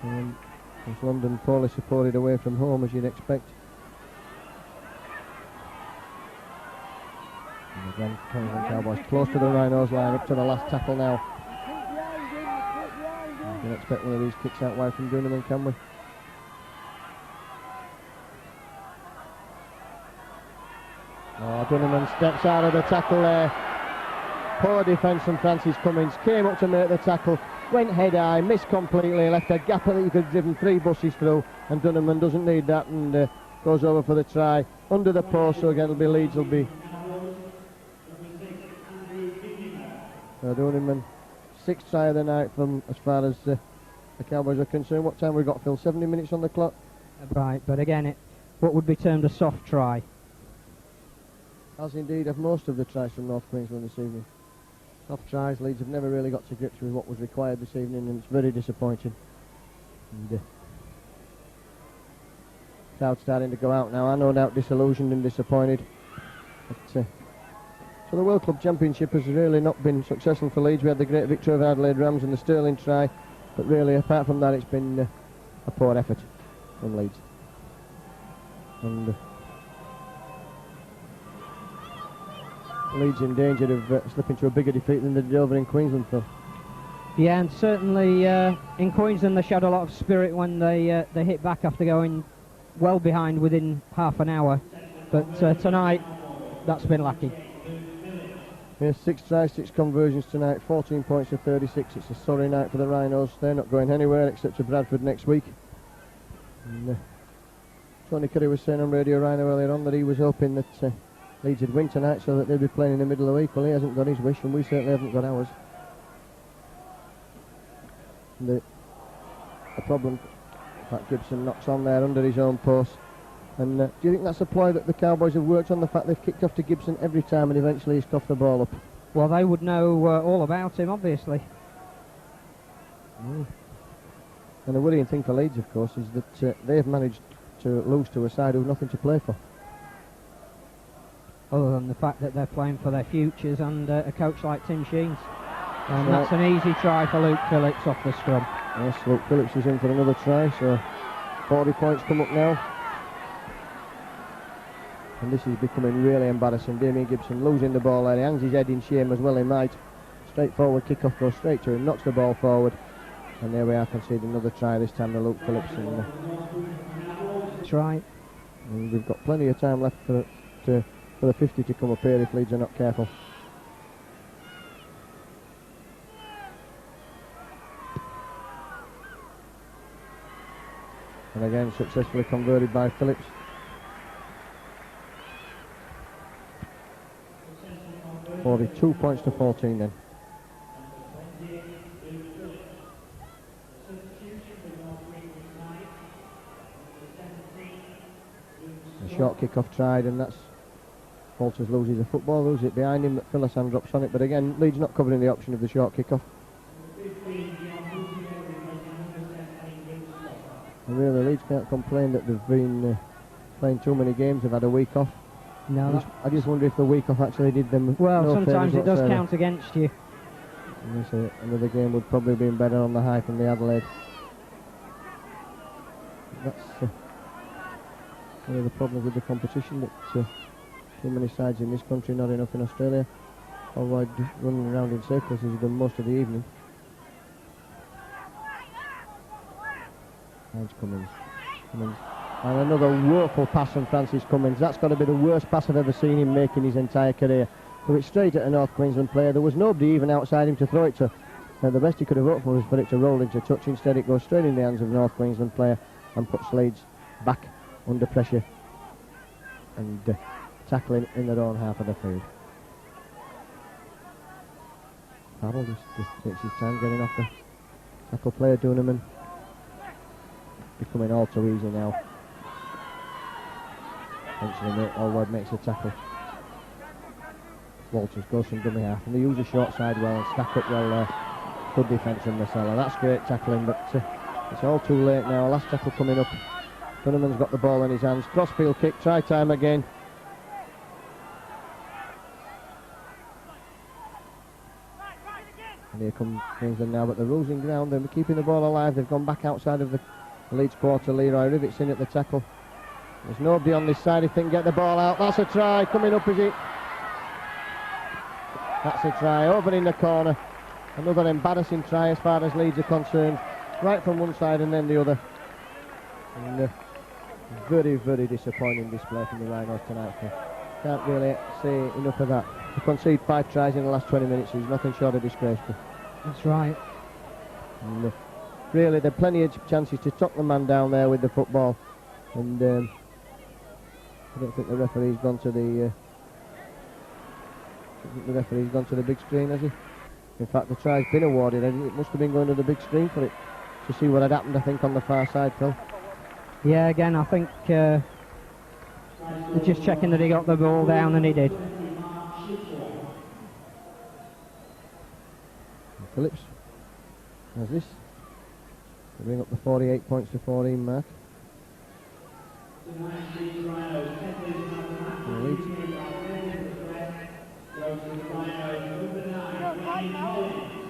It's London poorly supported away from home, as you'd expect. And the Grand Queensland Cowboys close to the Rhinos line, up to the last tackle now. You can expect one of these kicks out wide from Dunham, can we? Oh, Dunham steps out of the tackle there. Poor defence from Francis Cummins. Came up to make the tackle, went head high, missed completely, left a gap that you could have driven 3 buses through, and Dunneman doesn't need that and goes over for the try under the post. So again, it'll be Leeds. Will be Dunneman, 6th try of the night from as far as the Cowboys are concerned. What time we got, Phil? 70 minutes on the clock. Right, but again, what would be termed a soft try. As indeed have most of the tries from North Queensland this evening. Soft tries. Leeds have never really got to grips with what was required this evening, and it's very disappointing. And, crowd starting to go out now. I no doubt disillusioned and disappointed. But, so the World Club Championship has really not been successful for Leeds. We had the great victory of Adelaide Rams and the Sterling try, but really apart from that it's been a poor effort from Leeds. And Leeds in danger of slipping to a bigger defeat than they did over in Queensland, Phil. Yeah, and certainly in Queensland they showed a lot of spirit when they hit back after going well behind within half an hour. But tonight, that's been lacking. Yes, 6 tries, 6 conversions tonight, 14 points to 36. It's a sorry night for the Rhinos. They're not going anywhere except to Bradford next week. And, Tony Curry was saying on Radio Rhino earlier on that he was hoping that Leeds would win tonight so that they'd be playing in the middle of the week. Well, he hasn't got his wish, and we certainly haven't got ours. The problem, Pat Gibson knocks on there under his own post. And do you think that's a ploy that the Cowboys have worked on, the fact they've kicked off to Gibson every time and eventually he's coughed the ball up? Well, they would know all about him, obviously. And the worrying thing for Leeds, of course, is that they've managed to lose to a side who've nothing to play for. Other than the fact that they're playing for their futures and a coach like Tim Sheens. And that's an easy try for Luke Phillips off the scrum. Yes, Luke Phillips is in for another try, so 40 points come up now. And this is becoming really embarrassing. Damien Gibson losing the ball there. He hangs his head in shame as well he might. Straightforward kick-off goes straight to him, knocks the ball forward. And there we are, conceding another try, this time to Luke Phillips. And, that's right. And we've got plenty of time left for the 50 to come up here if Leeds are not careful. And again, successfully converted by Phillips. $42 points to 14 then. A short kick-off tried, and that's Walters loses the football, loses it behind him, but Philosan drops on it. But again, Leeds not covering the option of the short kick-off. And really, Leeds can't complain that they've been playing too many games. They've had a week off. No, I just wonder if the week off actually did them well, sometimes it does count against you. And another game would probably have been better on the high from the Adelaide. That's one of the problems with the competition, that too many sides in this country, not enough in Australia. Otherwise, just running around in circles as you've done most of the evening. Hines Cummins. And another woeful pass from Francis Cummins. That's got to be the worst pass I've ever seen him make in his entire career. Threw it straight at a North Queensland player. There was nobody even outside him to throw it to. The best he could have hoped for was for it to roll into touch. Instead, it goes straight in the hands of the North Queensland player and puts Leeds back under pressure and tackling in their own half of the field. Farrell just takes his time getting off the tackle player, Dunneman. Becoming all too easy now. Eventually Allward makes a tackle. Walters goes from dummy half, and they use the short side well and stack up well there. Good defence from Marcella. That's great tackling, but it's all too late now. Last tackle coming up. Dunneman's got the ball in his hands. Crossfield kick, try time again. And here comes Queensland now, but they're losing ground. They're keeping the ball alive. They've gone back outside of the Leeds quarter. Leroy Rivets in at the tackle. There's nobody on this side if they can get the ball out. That's a try. Coming up, is it? That's a try. Over in the corner. Another embarrassing try as far as Leeds are concerned. Right from one side and then the other. And very, very disappointing display from the Rhinos tonight. Can't really say enough of that. To concede 5 tries in the last 20 minutes is nothing short of disgraceful. That's right. And, really, there are plenty of chances to knock the man down there with the football. And I don't think the referee's gone to the. Big screen, has he? In fact, the try's been awarded. It must have been going to the big screen for it to see what had happened. I think on the far side, Phil. Yeah, again, I think they're just checking that he got the ball down, and he did. Phillips has this. They bring up the 48 points to 14 mark.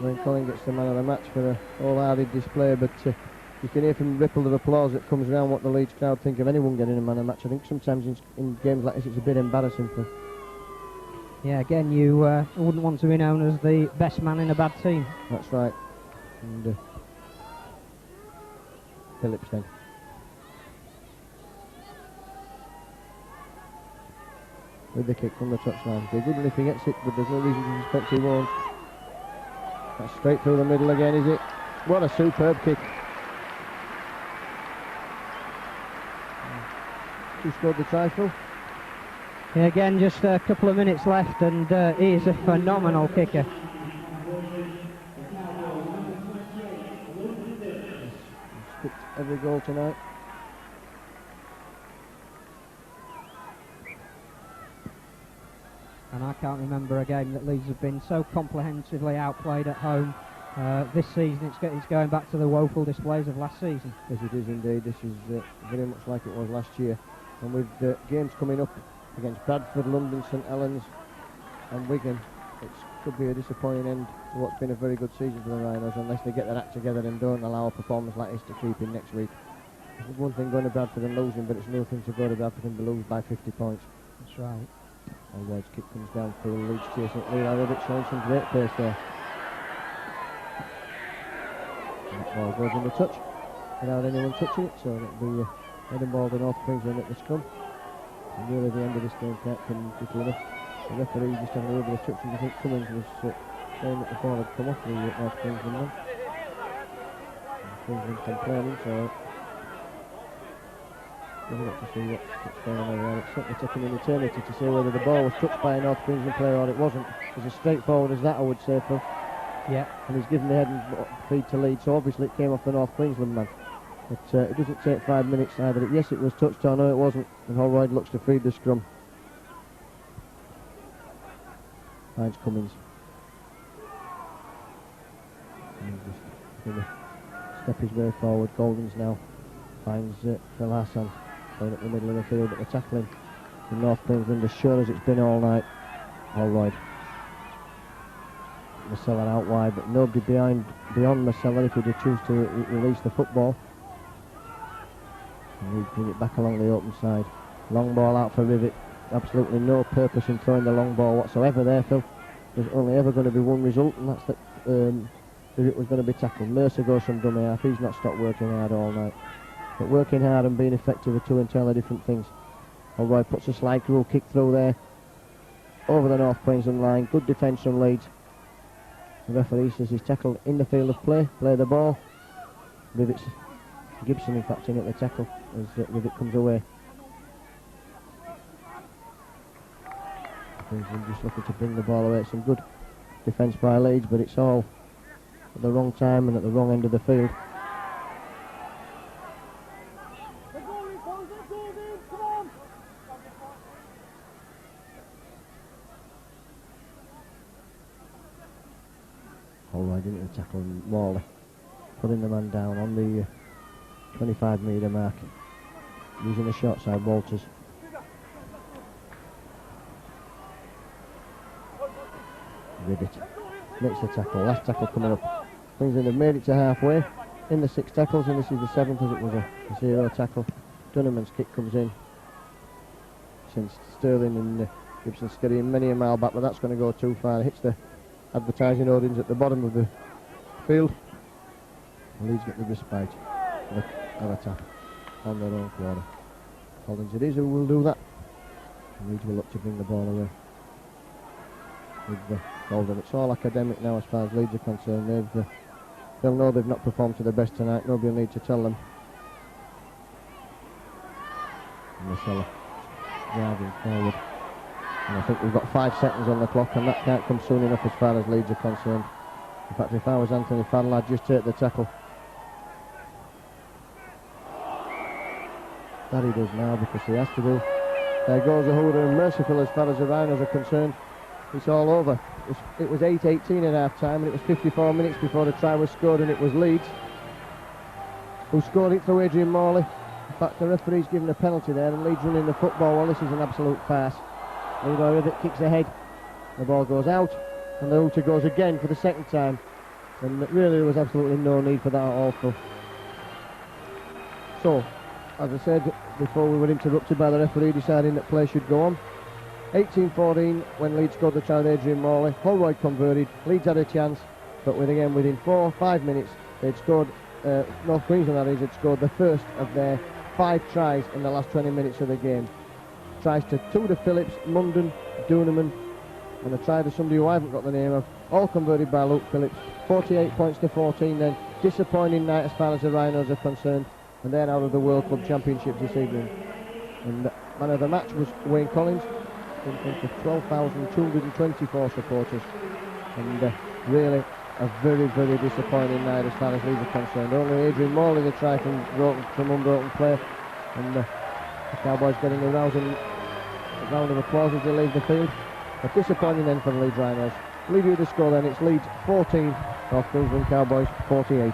Wayne Collin gets the man of the match for a wholehearted display, but you can hear from the ripple of applause that comes around what the Leeds crowd think of anyone getting a man of the match. I think sometimes in games like this it's a bit embarrassing for. Yeah, again, you wouldn't want to be known as the best man in a bad team. That's right. And Phillips then. With the kick from the touchline. They're good if he gets it, but there's no reason to suspect he won't. That's straight through the middle again, is it? What a superb kick. Who scored the try, Phil? Yeah, again, just a couple of minutes left, and he is a phenomenal kicker. He's kicked every goal tonight. And I can't remember a game that Leeds have been so comprehensively outplayed at home this season. It's going back to the woeful displays of last season. Yes, it is indeed. This is very much like it was last year. And with games coming up against Bradford, London, St Helens and Wigan, it could be a disappointing end to what's been a very good season for the Rhinos, unless they get their act together and don't allow a performance like this to creep in next week. It's one thing going to Bradford and losing, but it's another thing to go to Bradford and to lose by 50 points. That's right. Always kick comes down for the Leeds chasing it. Lee Rabbit showing some great pace there. And that ball goes in the touch without anyone touching it, so it'll be heading ball to North Queensland at the scrum. And really the end of this game can't come quickly enough. The referee just having a little bit of instructions. I think Cummins was saying that the ball had come off the North Queensland man. Queensland complaining, so we've got to see what's going on around. It's certainly taking an eternity to see whether the ball was touched by a North Queensland player or it wasn't. It's as straightforward as that, I would say, Phil. Yeah. And he's given the head and feed to Leeds, so obviously it came off the North Queensland man. But it doesn't take 5 minutes either. Yes, it was touched or no, it wasn't. And Holroyd looks to feed the scrum. Finds Cummins. And just going to step his way forward. Golden's now finds Phil Hassan. Going up the middle of the field, but the tackling from North Queensland as sure as it's been all night. Holroyd. Masella out wide, but nobody beyond Masella if he'd choose to release the football. And he'd bring it back along the open side. Long ball out for Rivet. Absolutely no purpose in throwing the long ball whatsoever there, Phil. There's only ever going to be one result, and that's that Rivet was going to be tackled. Mercer goes from dummy half. He's not stopped working hard all night. But working hard and being effective are two entirely different things. Holroyd puts a slide rule kick through there. Over the North Queensland line. Good defence from Leeds. The referee says he's tackled in the field of play. Play the ball. Rivet's Gibson, in fact, in at the tackle as Rivet comes away. Queensland just looking to bring the ball away. Some good defence by Leeds, but it's all at the wrong time and at the wrong end of the field. Holroyd into the tackle and Morley putting the man down on the 25 metre mark, using the short side. Walters. Rivet makes the tackle. Last tackle coming up. Queensland have made it to halfway in the 6 tackles, and this is the 7th as it was a 0 tackle. Dunham's kick comes in. Since Sterling and Gibson scurrying many a mile back, but that's going to go too far. It hits the advertising audience at the bottom of the field. Leeds get the respite of a tap on their own quarter. Collins it is who will do that. And Leeds will look to bring the ball away with Golden. It's all academic now as far as Leeds are concerned. They've they'll know they've not performed to their best tonight. Nobody will need to tell them. Marcella driving forward. And I think we've got 5 seconds on the clock, and that can't come soon enough as far as Leeds are concerned. In fact, if I was Anthony Fadl, I'd just take the tackle. That he does now because he has to do. There goes the hooter, and merciful as far as the Rhinos are concerned. It's all over. It was 8:18 at half time, and it was 54 minutes before the try was scored, and it was Leeds who scored it through Adrian Morley. In fact, the referee's given a penalty there, and Leeds running the football. Well, this is an absolute farce. Leroy Rivet kicks ahead, the ball goes out, and the hooter goes again for the second time. And really, there was absolutely no need for that at all. So, as I said before, we were interrupted by the referee deciding that play should go on. 18-14 when Leeds scored the try with Adrian Morley. Holroyd converted. Leeds had a chance, but within 4 or 5 minutes they'd scored. North Queensland, that is, had scored the first of their 5 tries in the last 20 minutes of the game. Tries to Tudor, Phillips, Munden, Duneman, and a try to somebody who I haven't got the name of, all converted by Luke Phillips. 48 points to 14 then. Disappointing night as far as the Rhinos are concerned, and they're out of the World Club Championships this evening. And man of the match was Wayne Collins, in front of 12,224 supporters, and really a very, very disappointing night as far as Leeds are concerned. Only Adrian Morley the try from unbroken play, and the Cowboys getting a rousing round of applause as they leave the field. A disappointing end for the Leeds Rhinos. Leave you with the score then. It's Leeds 14, North Queensland Cowboys 48.